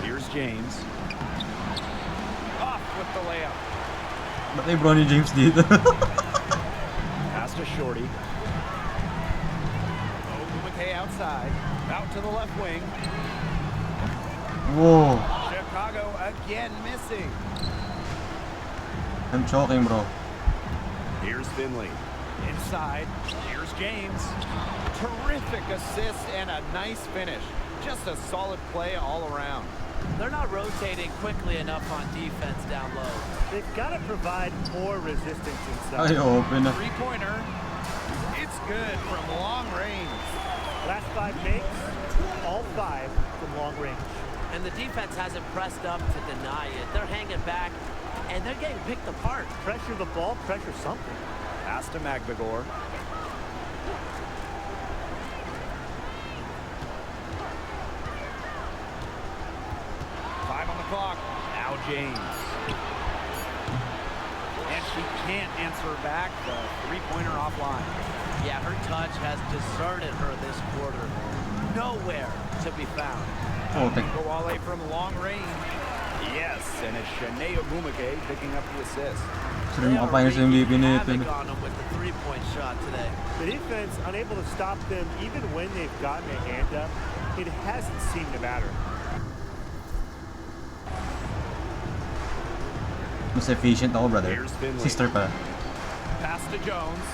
Here's James. Off with the layup. Ba't may Bronny James dito? Pass to Shorty. Ogumake outside. Out to the left wing. Whoa. Chicago again missing. I'm choking, bro. Here's Finley. Inside. Here's James. Terrific assist and a nice finish. Just a solid play all around. They're not rotating quickly enough on defense down low. They've got to provide more resistance inside. Ay, open na. Three-pointer. It's good from long range. Last 5 makes, all 5 from long range. And the defense hasn't pressed up to deny it. They're hanging back, and they're getting picked apart. Pressure the ball, pressure something. Pass to Magbagor. 5 on the clock. Now James. And she can't answer back the three-pointer offline. Yeah, her touch has deserted her this quarter. Nowhere to be found. Oh, thank Kawale from long range. Yes, and it's Shanae Ogumake picking up the assist. Sila yung makapain sa MVP nito. Havoc on them with the three-point shot today. The defense unable to stop them even when they've gotten a hand up. It hasn't seemed to matter. Mas efficient ako, brother. Here's Finley. Sister pa. Pass to Jones.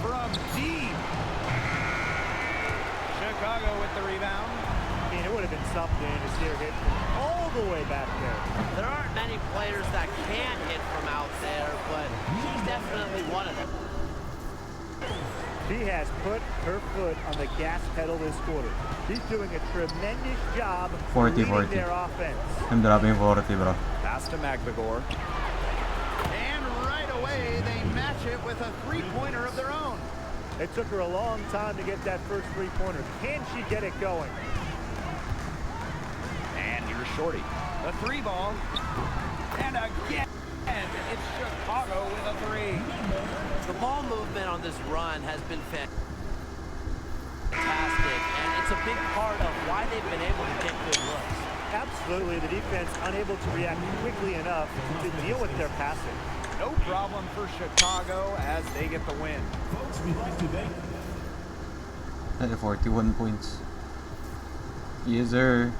From deep. Chicago with the rebound. I mean, it would have been something to see her hit from all the way back there. There aren't many players that can hit from out there, but she's definitely one of them. She has put her foot on the gas pedal this quarter. She's doing a tremendous job 40, leading 40. their offense. I'm dropping 40, bro. Pass to Magbagor. And right away, they match it with a three-pointer of their own. It took her a long time to get that first three-pointer. Can she get it going? And here's Shorty. The three ball. And again, it's Chicago with a three. The ball movement on this run has been fantastic, and it's a big part of why they've been able to get good looks. Absolutely, the defense unable to react quickly enough to deal with their passing. No problem for Chicago as they get the win. Folks, we'd like to thank 41 points. Yes, sir.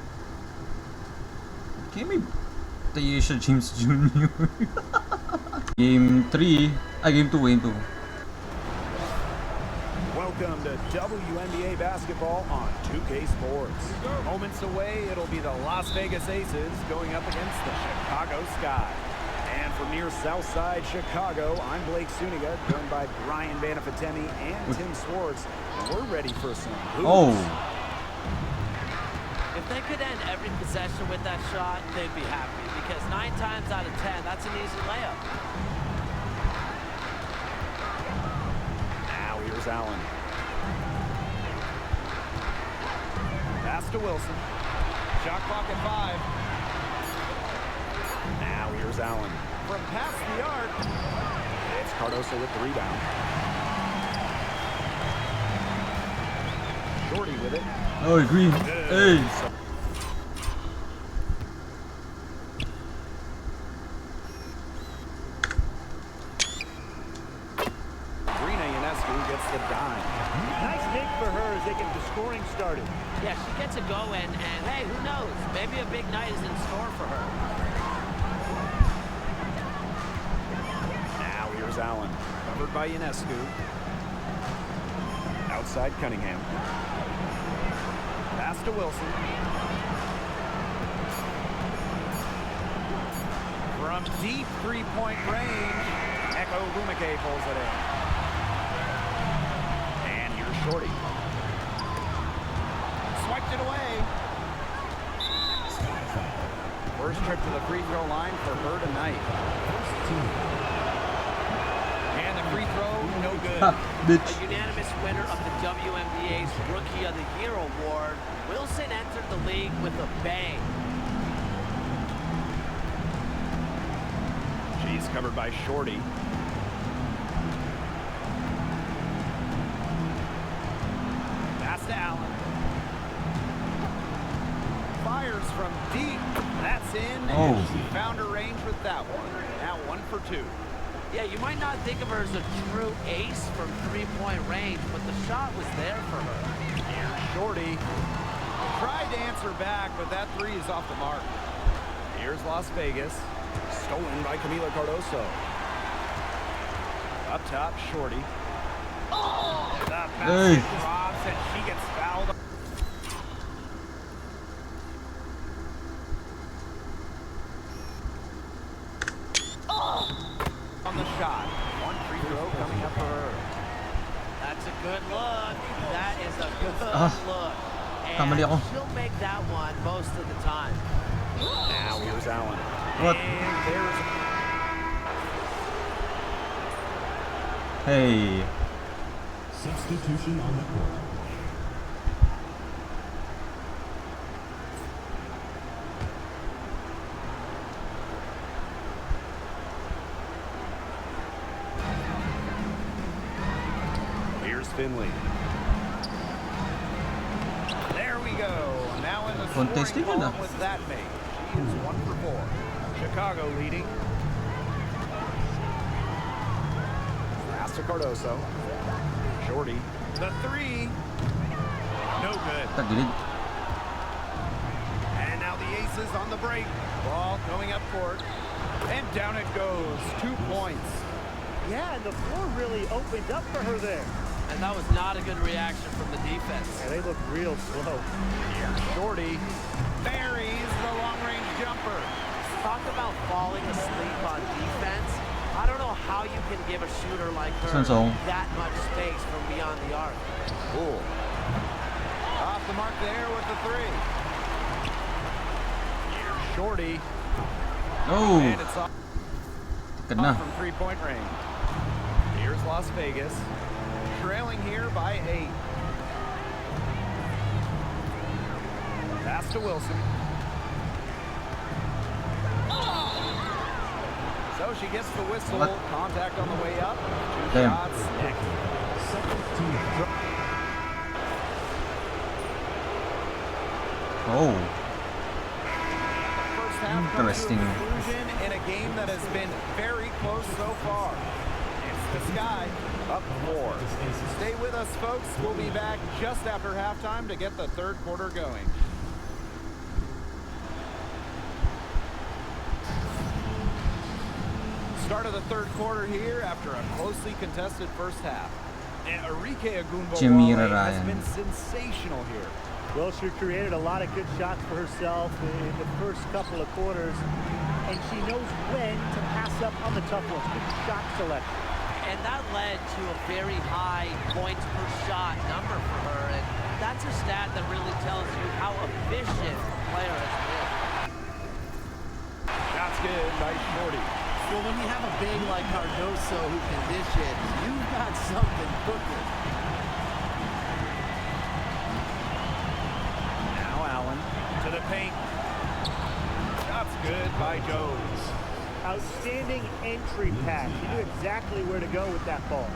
Game me Taisha James Jr. Game 3. Game 2, game 2. Welcome to WNBA basketball on 2K Sports. Moments away, it'll be the Las Vegas Aces going up against the Chicago Sky. And from near Southside Chicago, I'm Blake Suniga, joined by Brian Banafitemi and Tim Swartz. And we're ready for some hoops. Oh. If they could end every possession with that shot, they'd be happy, because 9 times out of 10, that's an easy layup. Now here's Allen. Pass to Wilson. Shot clock at 5. Now here's Allen. From past the arc, it's Cardoso with the rebound. Shorty with it. Oh, green. Hey. Gets the dime. Nice make for her as they get the scoring started. Yeah, she gets a go, and hey, who knows? Maybe a big night is in store for her. Now here's Allen. Covered by Ionescu. Outside Cunningham. Pass to Wilson. From deep three-point range, Echo Rumake pulls it in. Shorty. Swiped it away. First trip to the free throw line for her tonight. And the free throw, no good. Ha, bitch. A unanimous winner of the WNBA's Rookie of the Year award, Wilson entered the league with a bang. She's covered by Shorty. To Allen. Fires from deep. That's in. Oh. And she found her range with that one. Now 1 for 2. Yeah, you might not think of her as a true ace from three-point range, but the shot was there for her. Here's Shorty. Tried to answer back, but that three is off the mark. Here's Las Vegas. Stolen by Camila Cardoso. Up top, Shorty. The basket drops and she gets fouled. look. Kamali ako. And she'll make that one most of the time. Now here's Allen. What? And there's Hey. Substitution on the court. Here's Finley. There we go. Now in the Contesting scoring na. column with that mate. She is 1 for 4. Chicago leading. Pass to Cardoso. Shorty. The 3. No good. Tagilid. And now the Aces on the break. Ball going up court. And down it goes. 2 points. Yeah, and the floor really opened up for her there. And that was not a good reaction from the defense. Yeah, they look real slow. Here's Shorty. Buries the long-range jumper. Talk about falling asleep on defense. I don't know how you can give a shooter like her Sansong. that much space from beyond the arc. Cool. Off the mark there with the 3. Here's Shorty. Oh. And it's off Good na. from three-point range. Here's Las Vegas. Trailing here by 8. Pass to Wilson. So she gets the whistle. What? Contact on the way up. 2 Damn. shots. Oh. First half comes to a Interesting. conclusion in a game that has been very close so far. It's the Sky up 4. Stay with us, folks. We'll be back just after halftime to get the third quarter going. Start of the third quarter here after a closely contested first half. And Enrique Jamira Agunbowale has Ryan. been sensational here. Well, she created a lot of good shots for herself in the first couple of quarters, and she knows when to pass up on the tough ones. Good shot selection. And that led to a very high points per shot number for her. And that's a stat that really tells you how efficient the player has been. Shots good by Shorty. Well, when you have a big like Cardoso who can dish it, you've got something cooking. Now Allen to the paint. Shots good by Jones. Outstanding entry pass. She knew exactly where to go with that ball.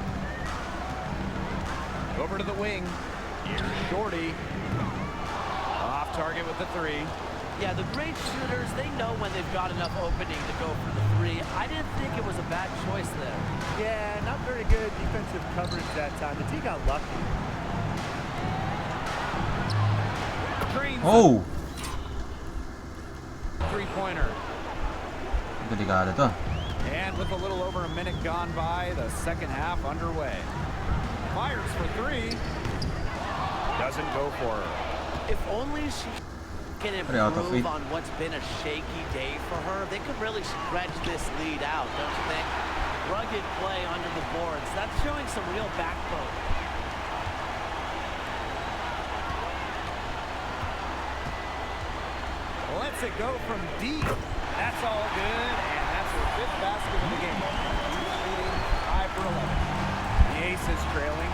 Over to the wing. Here's Shorty. Off target with the 3. Yeah, the great shooters, they know when they've got enough opening to go for the 3. I didn't think it was a bad choice there. Yeah, not very good defensive coverage that time. The team got lucky. Dreams Oh. three-pointer. Delikado to. And with a little over a minute gone by, the second half underway. Fires for 3. Doesn't go for her. If only she can Pretty out of improve it. on what's been a shaky day for her, they could really stretch this lead out, don't you think? Rugged play under the boards. That's showing some real backbone. Lets it go from deep. That's all good, and that's her 5th basket of the game. Leading 5 for 11. The Aces trailing.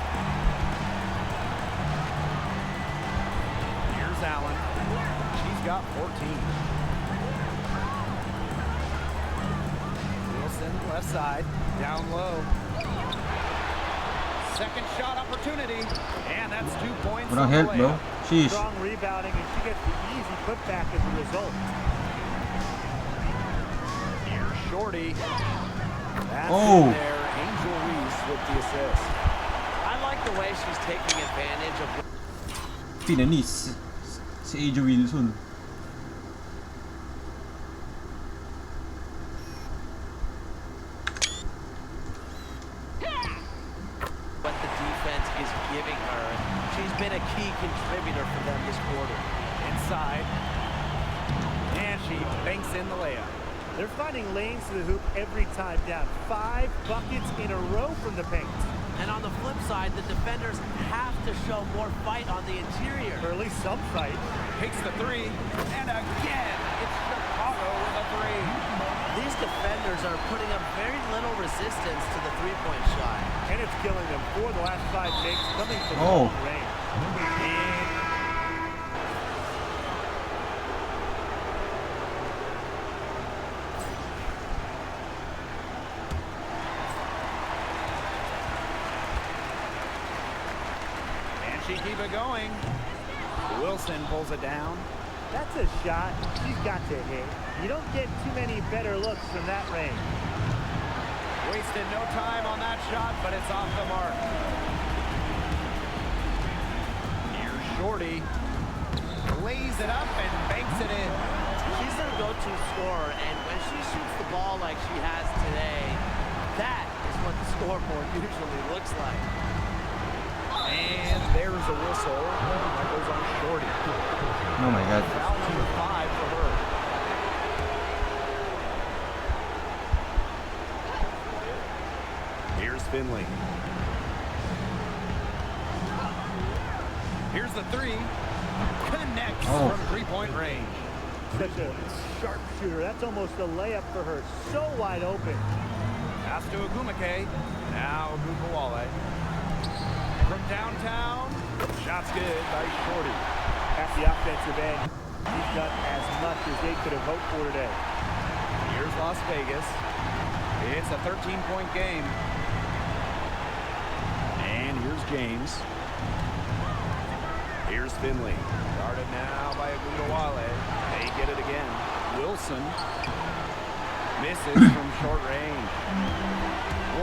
Here's Allen. She's got 14. Wilson, left side, down low. Second shot opportunity, and that's 2 points. Walang on the help, bro. layup. Sheesh. Strong rebounding, and she gets the easy putback as a result. Here's Shorty. That's Oh. in there. Angel Reese with the assist. I like the way she's taking advantage of Pinanis. Si AJ Wilson. what the defense is giving her. She's been a key contributor for them this quarter. Inside. And she banks in the layup. They're finding lanes to the hoop every time down. 5 buckets in a row from the paint. And on the flip side, the defenders have to show more fight on the interior. Or at least some fight. Takes the three, and again, it's Chicago with a three. These defenders are putting up very little resistance to the three-point shot. And it's killing them. 4 of the last 5 makes coming from Oh. long range. And she keep it going. Wilson pulls it down. That's a shot she's got to hit. You don't get too many better looks from that range. Wasted no time on that shot, but it's off the mark. Here's Shorty. Lays it up and banks it in. She's their go-to scorer, and when she shoots the ball like she has today, that is what the scoreboard usually looks like. And there's a whistle. That goes on Shorty. Oh my god. Foul number 5 for her. Here's Finley. Here's the three. Connects from three-point range. Such a sharp shooter. That's almost a layup for her. So wide open. Pass to Agumake. Now Agumawale. From downtown. Shot's good by Shorty. At the offensive end, he's done as much as they could have hoped for today. Here's Las Vegas. It's a 13-point game. And here's James. Here's Finley. Guarded now by Agumawale. They get it again. Wilson misses from short range.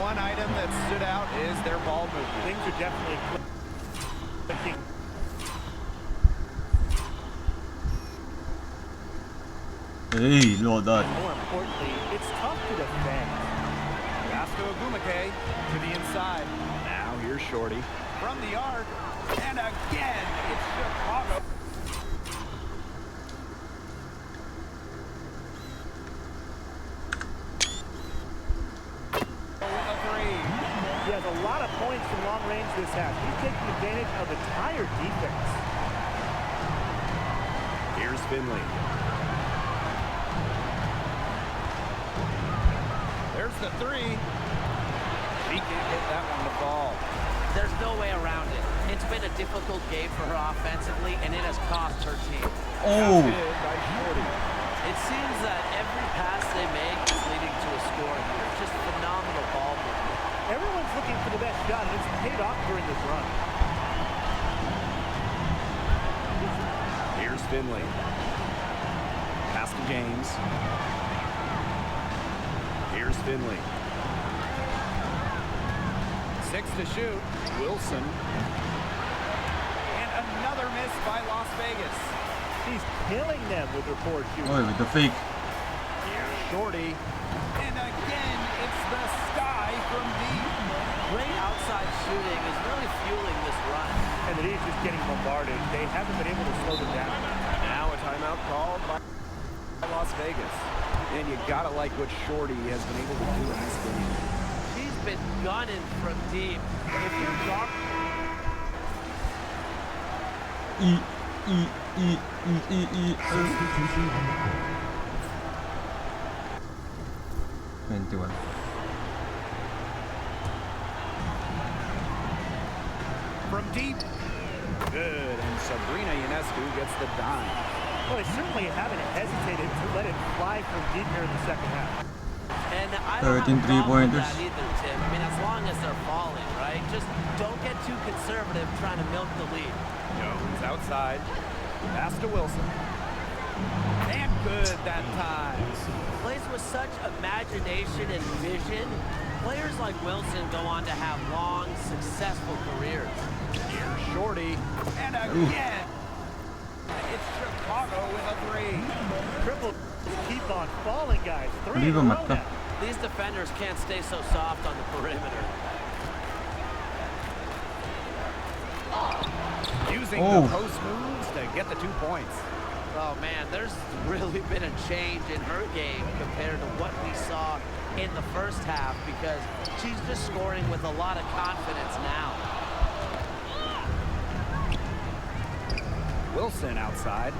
One item that stood out is their ball movement. Things are definitely clicking. Hey, look at that. More importantly, it's tough to defend. Pass to Agumake to the inside. Now here's Shorty from the arc. And again, it's Chicago. With a three. He has a lot of points from long range this half. He's taking advantage of the tired defense. Here's Finley. There's the three. She can't get that one to fall. There's no way around it. It's been a difficult game for her offensively, and it has cost her team. Oh. Good by Shorty. It seems that every pass they make is leading to a score here. Just phenomenal ball movement. Everyone's looking for the best shot, and it's paid off during this run. Here's Finley. Pass to James. Here's Finley. 6 to shoot. Wilson. And another miss by Las Vegas. She's killing them with her poor shooting. Oh, with the fake. Here's Shorty. And again, it's the sky from deep. Great outside shooting is really fueling this run. And the D's just getting bombarded. They haven't been able to slow them down. Now a timeout called by Las Vegas. And you gotta like what Shorty has been able to do in this game. She's been gunning from deep. If you're dark, Substitution on the court. 21. From deep. Good. And Sabrina Ionescu gets the dime. Well, they certainly haven't hesitated to let it fly from deep here in the second half. and I don't 13 have a problem with three-pointers. that either, Tim. I mean, as long as they're falling, right? Just don't get too conservative trying to milk the lead. Jones outside. Pass to Wilson. And good that time. Plays with such imagination and vision. Players like Wilson go on to have long, successful careers. Here's Shorty. And again. It's Chicago with a three. Triple keep on falling, guys. Three Leave in a him row at the- now. These defenders can't stay so soft on the perimeter. Using Oh. the post moves to get the 2 points. Oh man, there's really been a change in her game compared to what we saw in the first half because she's just scoring with a lot of confidence now. Wilson outside.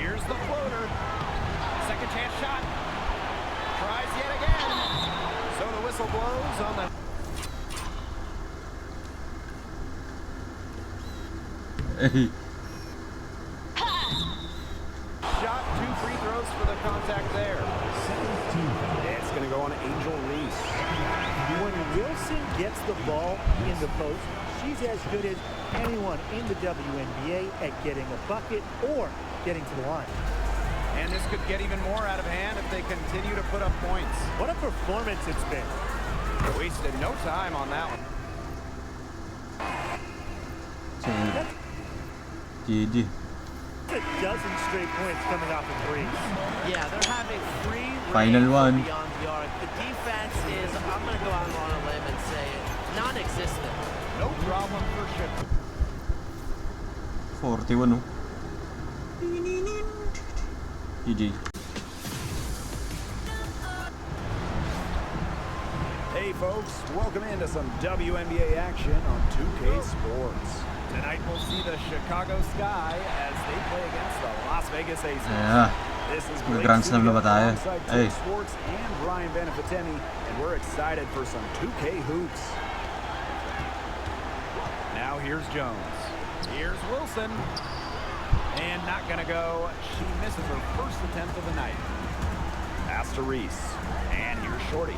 Here's the floater. Second chance shot. Tries yet again. So the whistle blows on the... Hey. Shot, 2 free throws for the contact there. It's going to go on Angel Reese. When Wilson gets the ball in the post, she's as good as anyone in the WNBA at getting a bucket or getting to the line. And this could get even more out of hand if they continue to put up points. What a performance it's been. Wasted no time on that one. GG. That's a dozen straight points coming off of threes. Yeah, they're having free Final reign one. beyond the arc. The defense is, I'm going to go out on a limb and say it, non-existent. No problem for Ship. 41 no? GG. Hey folks, welcome into some WNBA action on 2K Sports. Tonight we'll see the Chicago Sky as they play against the Las Vegas Aces. Yeah. This is Grandslam na ba tayo? Hey. Sports and Brian Benefitemi, and we're excited for some 2K hoops. Now here's Jones. Here's Wilson. And not gonna go. She misses her first attempt of the night. Pass to Reese. And here's Shorty.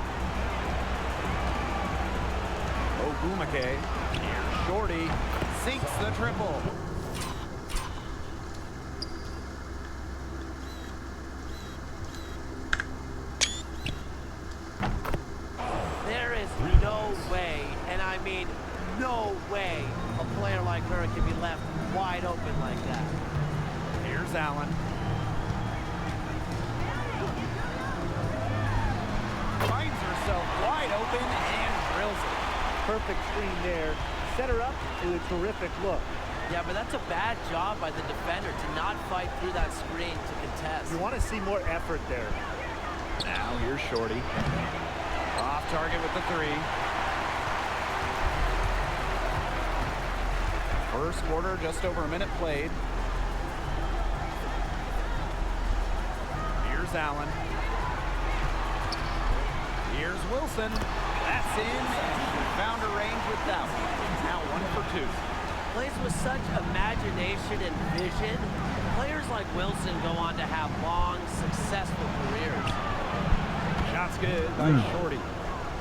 Ogumake. Here's Shorty. Sinks the triple. There is no way, and I mean no way, a player like her can be left wide open like that. Here's Allen. Finds herself wide open and drills it. Perfect screen there. Set her up with a terrific look. Yeah, but that's a bad job by the defender to not fight through that screen to contest. You want to see more effort there. Now here's Shorty. Off target with the 3. First quarter, just over a minute played. Here's Allen. Here's Wilson. That's in, and she found her range with that one. Now 1 for 2. Plays with such imagination and vision. Players like Wilson go on to have long, successful careers. Shot's good by Shorty.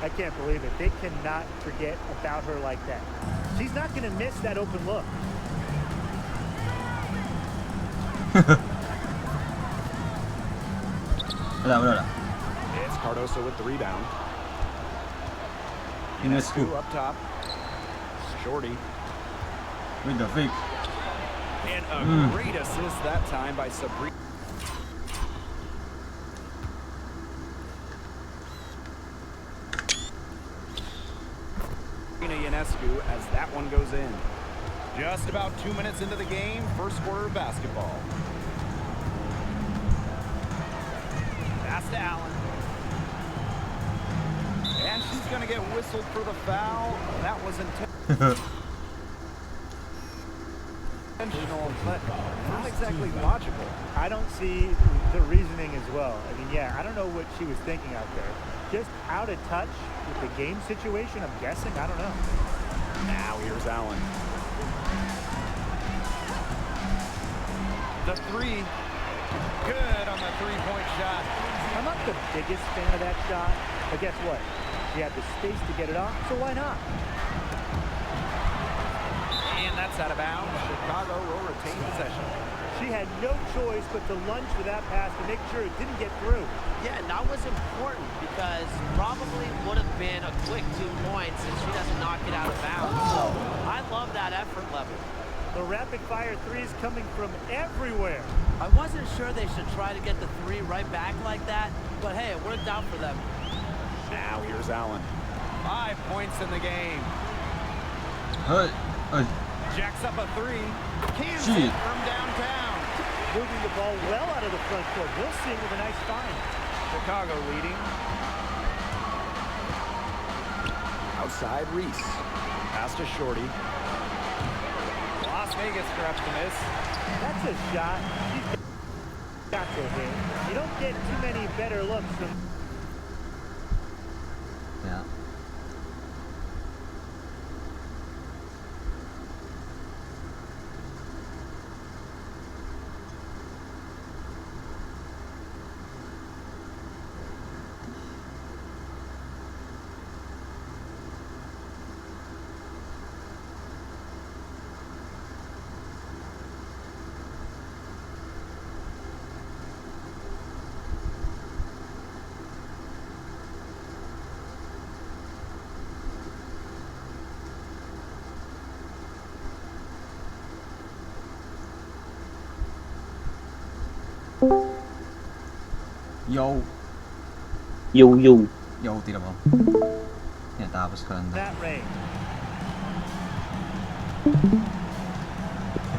I can't believe it. They cannot forget about her like that. She's not going to miss that open look. Wala. It's Cardoso with the rebound. Inescu. Up top. Shorty. With the fake. And a great assist that time by Sabrina. Ionescu as that one goes in. Just about 2 minutes into the game, first quarter of basketball. Pass to Allen. And she's going to get whistled for the foul. That was intentional, but not exactly logical. I don't see the reasoning as well. I mean, yeah, I don't know what she was thinking out there. Just out of touch with the game situation, I'm guessing. I don't know. Now here's Allen. The 3. Good on the 3-point shot. I'm not the biggest fan of that shot, but guess what? She had the space to get it off, so why not? And that's out of bounds. Chicago will retain possession. She had no choice but to lunge for that pass to make sure it didn't get through. Yeah, and that was important because probably would have been a quick 2 points if she doesn't knock it out of bounds. So I love that effort level. The rapid-fire threes coming from everywhere. I wasn't sure they should try to get the 3 right back like that, but hey, it worked out for them. Now here's Allen. 5 points in the game. Hey. Jacks up a three. Can't Shit. hit from downtown. Moving the ball well out of the front court. We'll see with a nice find. Chicago leading. Outside Reese. Pass to Shorty. Las Vegas grabs the miss. That's a shot. She's got to hit. You don't get too many better looks from. Yeah. Yo. Yo, tira mo. Yan, tapos ko lang daw. That range.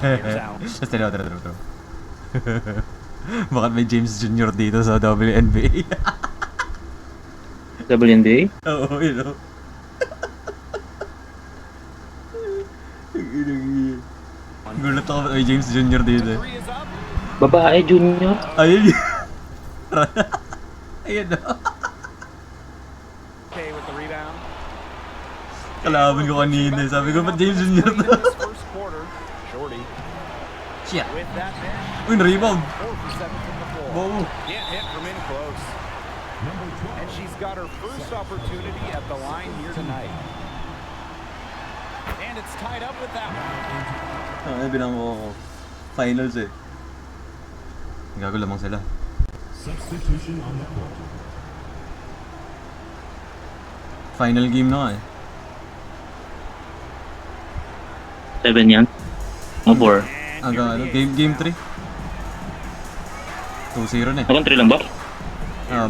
Tapos tira. Bakit may James Jr. dito sa WNBA? WNBA? Oo, yun o. Gulat ako may James Jr. dito. Three is up. Babae, junior? Ayun yun. Ayun o. Okay with the rebound. Kalaban ko kanina. Sabi ko, ba't James Jr. to? This first quarter. Shorty Shit. with that man. Uy, na-rebound. 4 for 7 from the floor. Wow. Can't hit from in close. And she's got her first opportunity at the line here tonight. And it's tied up with that one. Bilang ko finals eh. Gago lamang sila. Substitution on the court. Final game na nga eh. 7 yan? O 4? Hanggang ano, game 3. 2-0 na eh. Akong 3 lang ba?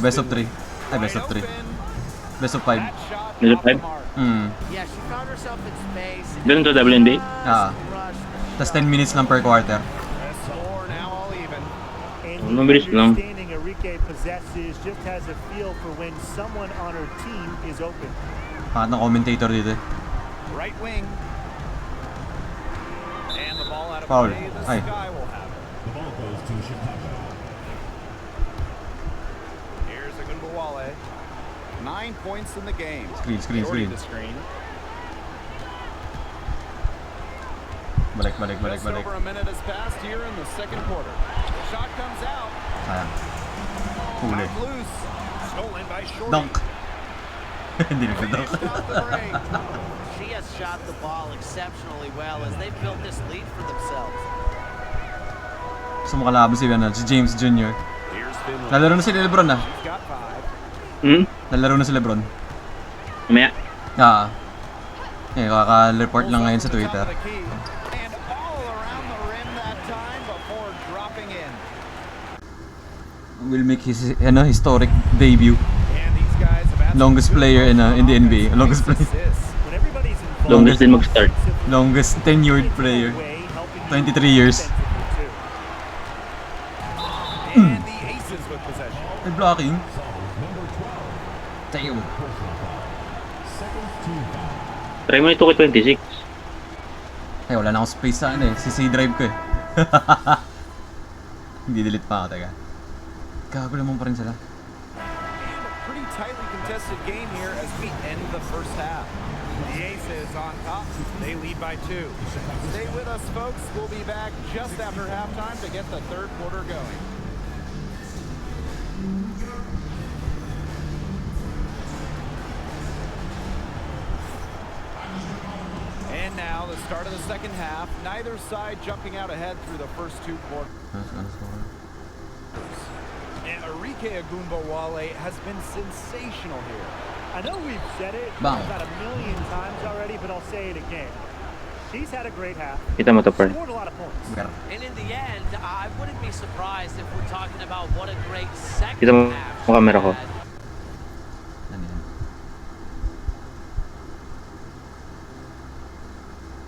Best of 3. Ay, best of 3. Best of 5. That shot Best of off the 5? mark. Yeah, she found herself in space. Ganun to WNBA? Tas 10 minutes lang per quarter. The score now all even. And Mabilis the lang. understanding Enrique possesses just has a feel for when someone on her team is open. Pangat ng commentator dito eh. Right wing. And the ball out of Foul. play. The Ay. Sky will have it. The ball goes to Chicago. Here's a good Wale. 9 points in the game. Screen. Shorty the screen. Balik. Just over a minute has passed here in the second quarter. The shot comes out. Sayang. Huli. Knocked loose. Stolen by Shorty. Dunk. Hindi nagda-dunk. Finished off the break. She has shot the ball exceptionally well as they've built this lead for themselves. Gusto mo kalaban si James Jr. Here's Finley. Lalaro na si Lebron ah. She's got 5. Lalaro na si Lebron. Mamaya? Kaka-report lang ngayon sa Twitter. And all around the rim that time before dropping in. Will make his historic debut. And these guys have had Longest some good player in offensive the NBA. Longest player. assists. When everybody's involved, Longest din mag-start. Longest tenured player. 23 years. And the aces with possession. May blocking. Number 12. Tayo. Seconds to foul. Try mo ito kay 26. Ay, wala na akong space sa ano eh. CC drive ko eh. Hindi delete pa ako, taga. Gago lamang pa rin sila. And a pretty tightly contested game here as we end the first half. The Aces on top. They lead by 2. Stay with us, folks. We'll be back just after halftime to get the third quarter going. And now the start of the second half. Neither side jumping out ahead through the first 2 quarters. And Enrique Agunbowale has been sensational here. I know we've said it Bang. about a million times already, but I'll say it again. She's had a great half. Kita mo to, Pearl. Scored a lot of points. And in the end, I wouldn't be surprised if we're talking about what a great second Kita mo half mo camera ko. she had. Ano yan?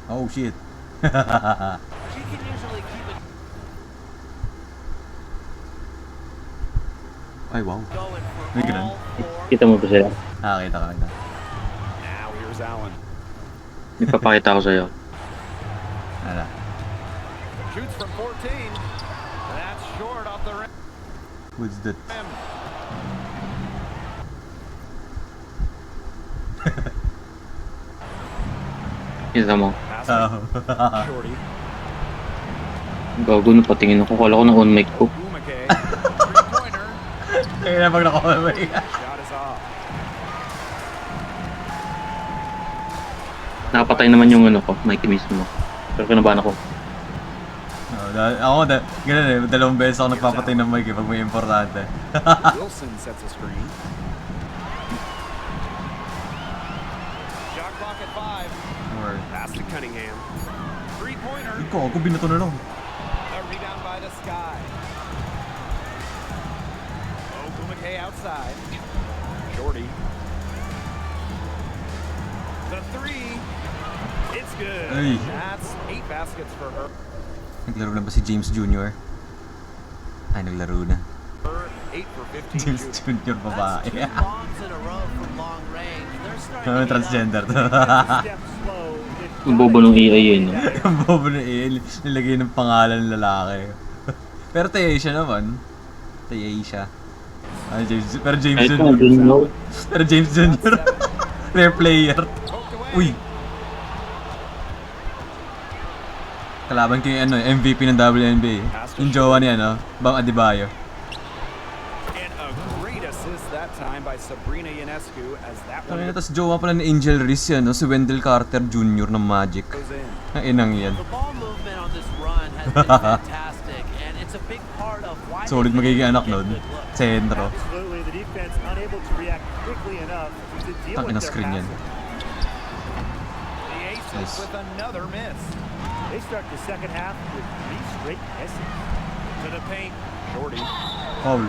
Oh shit. She can usually keep it Ay, wow. going for May ganun. all four. Kita mo ba sila? Kita. Now here's Allen. May papakita ko sa'yo. Ala. Shoots from 14. That's short off the rim. What's that? Kita mo. Pass Oh. Shorty. Gago na patingin ako. Kala ko na on mic ko. Umake. Three-pointer. Kaya na pag nakamay. Shot is off. Nakapatay naman yung ano ko, mic mismo. Pero kinabahan ako. Ganun eh. 2 beses ako nagpapatay ng mic pag may importante. Wilson sets a screen. Shot clock at 5. Or, Pass to Cunningham. Three-pointer. ikaw, ako binato na lang. A rebound by the Sky. Umake outside. Shorty. The three. It's good. Ay. That's 8 baskets for her. Naglaro na ba si James Jr.? Ay, naglaro na. 8 for 15 James shooting. Jr. babae. That's 2 bombs in a row from long range. They're starting to get Transgender to. Step slow. Ang bobo nung AI yun, no? Ang bobo na nilagay ng pangalan ng lalaki. Pero Tayasia naman. Tayasia. Ay, pero James Kahit Jr. kung din no. Pero James Jr. Rare player. Uy! Kalaban ko yung MVP ng WNBA. Yung jowa niya, Bam Adebayo. And a great assist that time by Sabrina Ionescu as that one Tapos jowa pala ni Angel Reese yan, si Wendell Carter Jr. ng Magic. goes in. Ang inang yan. The ball movement on this run has been fantastic, and it's a big part of why Solid they've been magiging able anak to get nun. good looks. Sentro. Absolutely, the defense unable to react quickly enough to deal Tangina with their screen yan. passing. The Aces Nice. with another miss. They start the second half with 3 straight misses. To the paint. Shorty. Foul.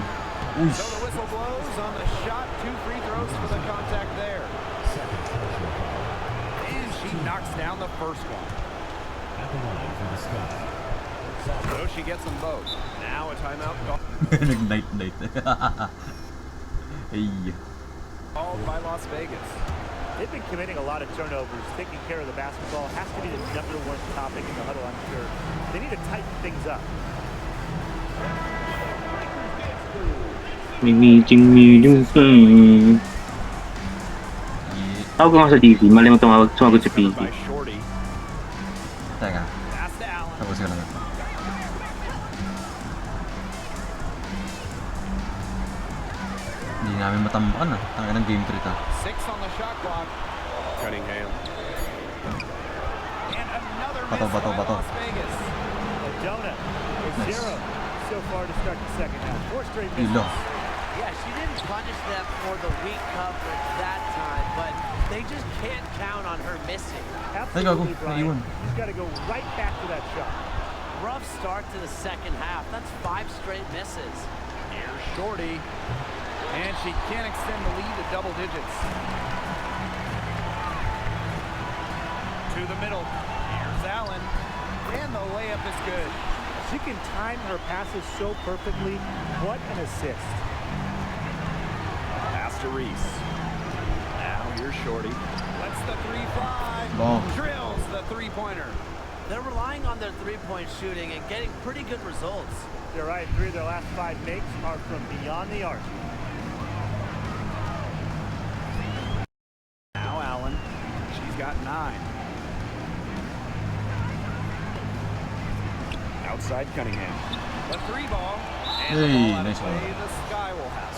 Uy. So the whistle blows on the shot. 2 free throws for the contact there. And she knocks down the first one. At the line for the Sky. So she gets them both. Now a timeout Nag-night-night. Ay. called by Las Vegas. They've been committing a lot of turnovers. Taking care of the basketball has to be the #1 topic in the huddle, I'm sure. They need to tighten things up. May meeting pa. Tawag ko nga sa DC, mali mo sumagot si Covered PC. by Shorty. Teka. Pass to Allen. Tapos ka na ito. Hindi namin matambakan Tangin ng game 3 ta. 6 on the shot clock. Cunningham. And another Bato, miss bato, by bato. Las Vegas. Donut with 0 so far to start the second half. 4 straight misses. Ilo. Yeah, she didn't punish them for the weak coverage that time, but they just can't count on her missing. Absolutely, Ay, Brian. naiwan. He's got to go right back to that shot. Rough start to the second half. That's 5 straight misses. Here's Shorty. And she can't extend the lead to double digits. To the middle. Here's Allen. And the layup is good. She can time her passes so perfectly. What an assist. Pass to Reese. Now here's Shorty. Lets the 3 fly. Ball. Drills the 3-pointer. They're relying on their three-point shooting and getting pretty good results. You're right. 3 of their last 5 makes are from beyond the arc. Now Allen. She's got 9. Outside Cunningham. The 3 ball. And the Hey, ball out of nice one. play. The Sky will have.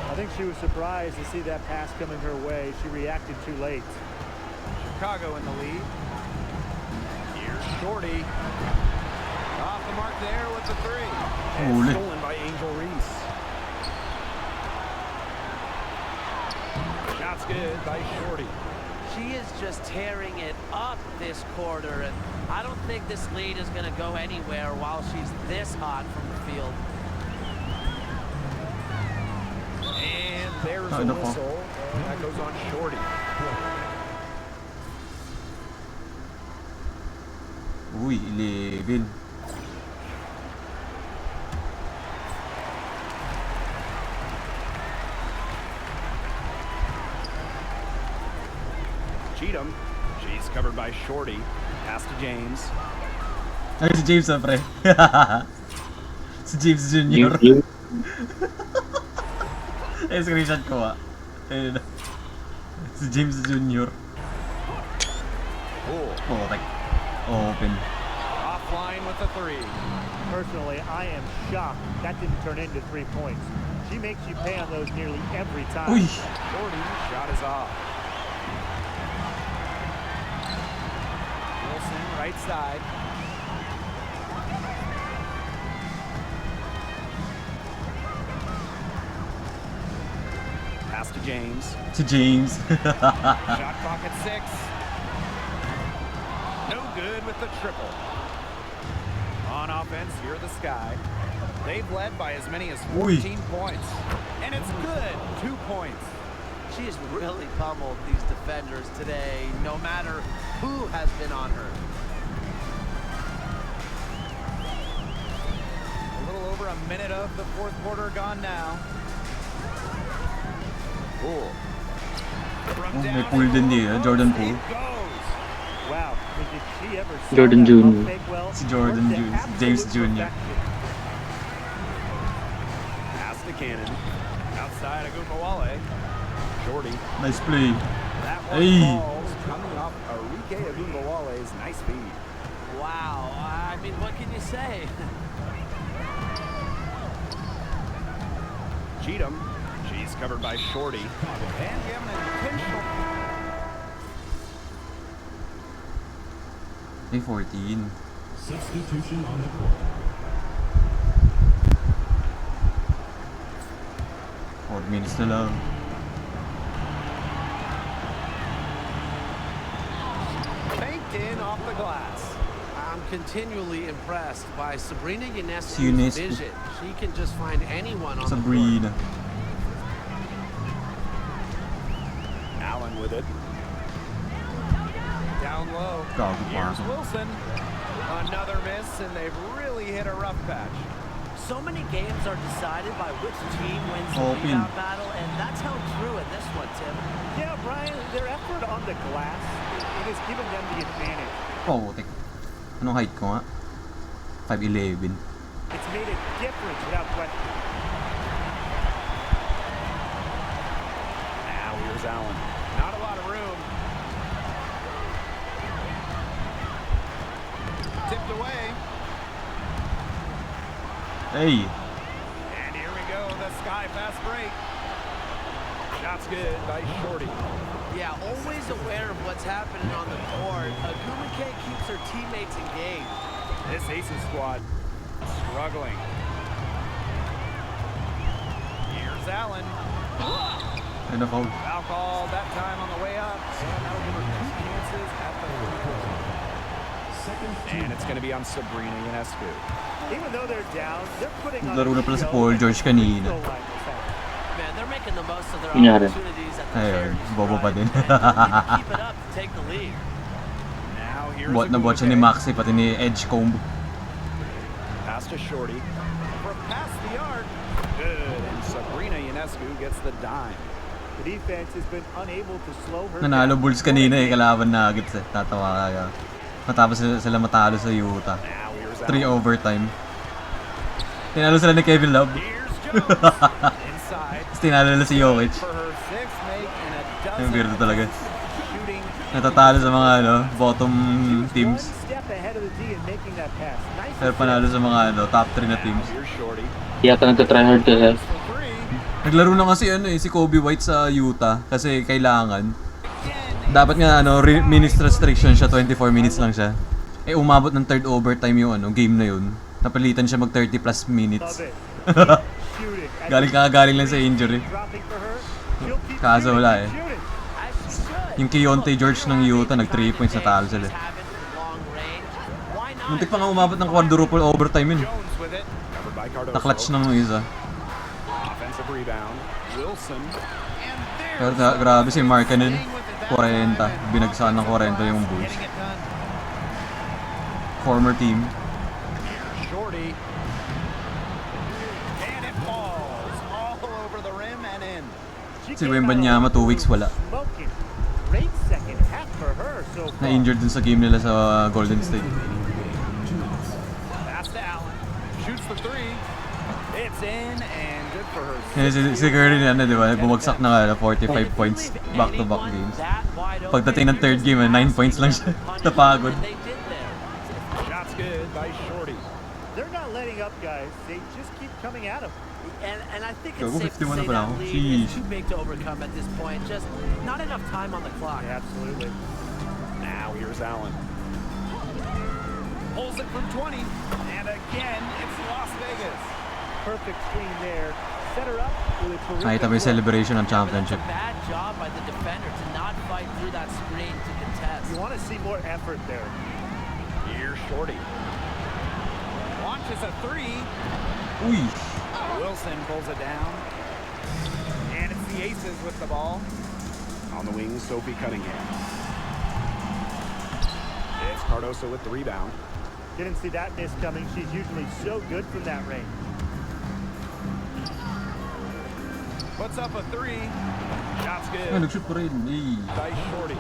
I think she was surprised to see that pass coming her way. She reacted too late. Chicago in the lead. Here's Shorty. Off the mark there with the 3. And Holy. stolen by Angel Reese. Shot's good by Shorty. She is just tearing it up this quarter, and I don't think this lead is going to go anywhere while she's this hot from the field. And there's a Oh, no call. whistle. And that goes on Shorty. Uy, 11. Cheatham, she's covered by Shorty. Pass to James. Ay, si James na pre. Si James Jr. Eh, screenshot ko ayun. Si James Jr. Oh, like, open. Offline with the three. Personally, I am shocked that didn't turn into 3 points. She makes you pay on those nearly every time. Uy! Shorty, shot is off. Wilson, right side. Pass to James. Si James. Shot clock at 6. No good with the triple. On offense, here are the Sky. They've led by as many as 14 points. And it's good. 2 points. She has really pummeled these defenders today, no matter who has been on her. A little over a minute of the fourth quarter gone now. Oh, may pool din niya, Jordan Poole. Wow, did she ever sell Jordan that Jr. pump fake well? Si Jordan Worked Jr. to James absolute Jr. perfection. Pass to Cannon. Outside Agumbawale. Shorty. Nice play. That one Hey. falls coming off Arike Agumbawale's nice feed. Wow, I mean, what can you say? Cheatham. She's covered by Shorty. And you have an intentional. May 14. Substitution on the court. 4 minutes na lang. Banked in off the glass. I'm continually impressed by Sabrina Ionescu's Ionescu. vision. She can just find anyone on Sabrina. Allen with it. Down low. Gago Here's pa. Wilson. Another miss, and they've really hit a rough patch. So many games are decided by which team wins the Open. rebound battle, and that's held true in this one, Tim. Yeah, Brian, their effort on the glass, it has given them the advantage. Oh, tek. Anong height ko nga? 5'11". It's made a difference without question. Now here's Allen. Not a lot of room. Tipped away. Hey! And here we go, the Sky fast break. Shot's good by Shorty. Yeah, always aware of what's happening on the court. Agumake keeps her teammates engaged. This Aces squad struggling. Here's Allen. Ano foul? Foul call that time on the way up. And that'll give her 2 chances at the and it's going to be on Sabrina Ionescu. Even though they're down, they're putting on Laro na a pala si show Paul at George the free kanina. throw line this half. Man, they're making the most of their Kunyari. opportunities at the Ayun, charity bobo pa stripe, din. and they need to keep it up to take the lead. Now here's Bot na bot siya ni Agumake. Maxi, pati ni Edgecombe. Pass to Shorty. From past the arc. Good. And Sabrina Ionescu gets the dime. The defense has been unable to slow her Nanalo down. Bulls kanina kalaban Nuggets eh. Tatawa kaya. Matapos sila matalo sa Utah. Now here's 3 Allen. overtime. Tinalo sila ni Kevin Love. Here's Jones. Inside. Tapos tinalo nila si Jokic. For her 6th make and a Yung dozen weirdo talaga. shooting. Natatalo sa mga bottom teams. One step ahead of the D in making that pass. Nice Pero panalo sa mga top 3 na teams. Here's Shorty. Yata nagtatryhard ka ha. For 3. Naglaro na kasi si Kobe White sa Utah kasi kailangan. Dapat nga minutes restriction siya, 24 minutes lang siya. Eh umabot ng third overtime yung game na yun. Napalitan siya mag 30 plus minutes. Love it. Shooting. galing lang sa injury. Dropping for her. She'll keep Kaso shooting, wala keep shooting. As she should. Yung Keontae George ng Utah, nag 3 points na talo sila. Long range. Why not? Muntik pa nga umabot ng quadruple overtime yun. Jones with it. Covered by Cardoso. Na-clutch ng isa. Offensive rebound. Wilson. And Pero there's grabe si Markkanen. staying with it that 40. time. Binagsakan ng 40 yung Bulls. Getting it done. former team. Here's Shorty. And it falls all over the rim and in. Si Wembanyama 2 weeks wala. Smoking. Great second half for her so far. Na-injured dun sa game nila sa Golden State. Pass to Allen. Shoots the three. It's in and good for her. Si Curry na, di ba? Bumagsak na 45 points back-to-back games. Pagdating ng third game, 9 points lang siya. Napagod. Shots good by Shorty. They're not letting up, guys. They just keep coming at them. And I think Go, it's safe to 51 say pa lang. that lead is Sheesh. too big to overcome at this point. Just not enough time on the clock. Yeah, absolutely. Now here's Allen. Pulls it from 20. And again, it's Las Vegas. Perfect screen there. Set her up with a terrific Nakita mo yung look. celebration ng But championship. that's a bad job by the defender to not fight through that screen to contest. You want to see more effort there. Here's Shorty. Launches a three. Uy! Wilson pulls it down. And it's the Aces with the ball. On the wing, Sophie Cunningham. It's Cardoso with the rebound. Didn't see that miss coming. She's usually so good from that range. Puts up a three. Shots Ay, good nag-shoot pa rin. Ay. by Shorty.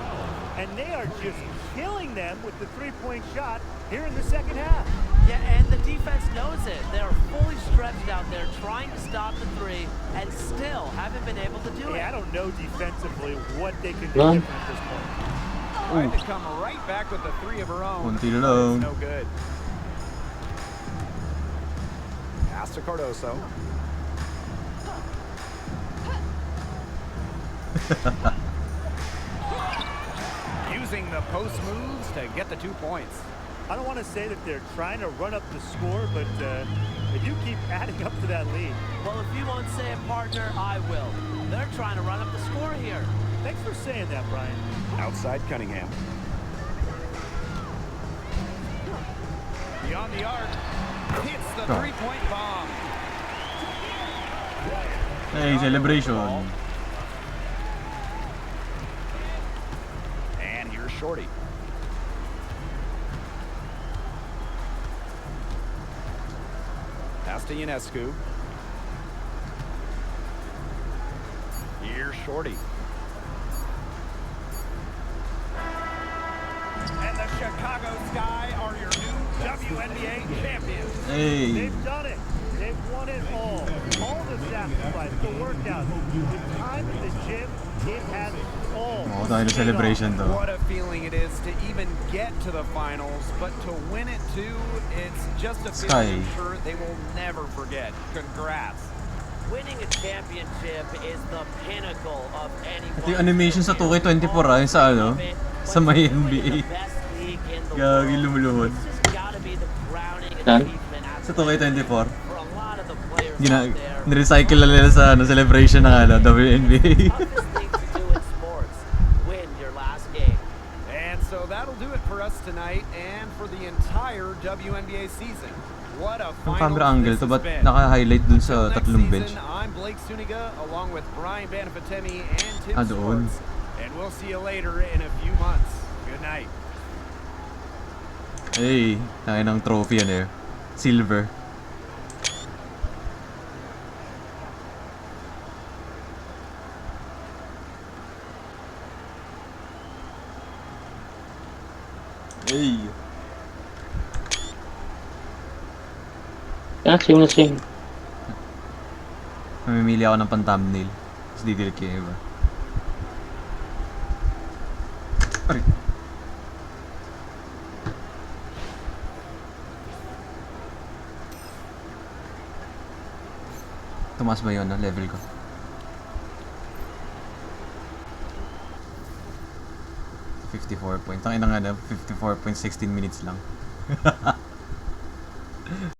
And they are just killing them with the three-point shot here in the second half. Yeah, and the defense knows it. They're fully stretched out there trying to stop the three and still haven't been able to do it. Yeah, I don't know defensively what they can do Run. different at this point. Tried to come right back with the three of her own. Konti na but lang. it's no good. Pass to Cardoso. Using the post moves to get the 2 points. I don't want to say that they're trying to run up the score, but they do keep adding up to that lead. Well, if you won't say it, partner, I will. They're trying to run up the score here. Thanks for saying that, Brian. Outside Cunningham. Beyond the arc. Hits the Oh. three-point bomb. Hey, celebration. And here's Shorty. Pass to Ionescu. Here's Shorty. And the Chicago Sky are your new WNBA champions. Hey. They've done it. They've won it all. All the sacrifice, the workout, the time in the gym, it has all. Oh, tayo na celebration to. What a feeling it is to even get to the finals, but to win it too, it's just a feeling I'm sure they will never forget. Congrats. Winning a championship is the pinnacle of any. Ito yung animation sa 2K24 yung sa ano, sa may NBA. Gagi lumuluhod. Saan? Sa 2K24. Nirecycle na nila sa ano, celebration ng ano, WNBA. And so that'll do it for us tonight and for the entire WNBA season. What a Yung final camera angle this to, has ba't been. naka-highlight dun sa Until next tatlong bench? season, I'm Blake Suniga along with Brian Banafatemi and Tim Doon. Schwartz. And we'll see you later in a few months. Good night. Hey, tayo ng trophy yan eh. Silver. Hey. Ah, same na same. Mamimili ako ng pan-thumbnail. Tapos didelete ko yung iba. Aray. Tumaas ba yun, level ko? 54 points. Ang ina nga na, 54.16 minutes lang.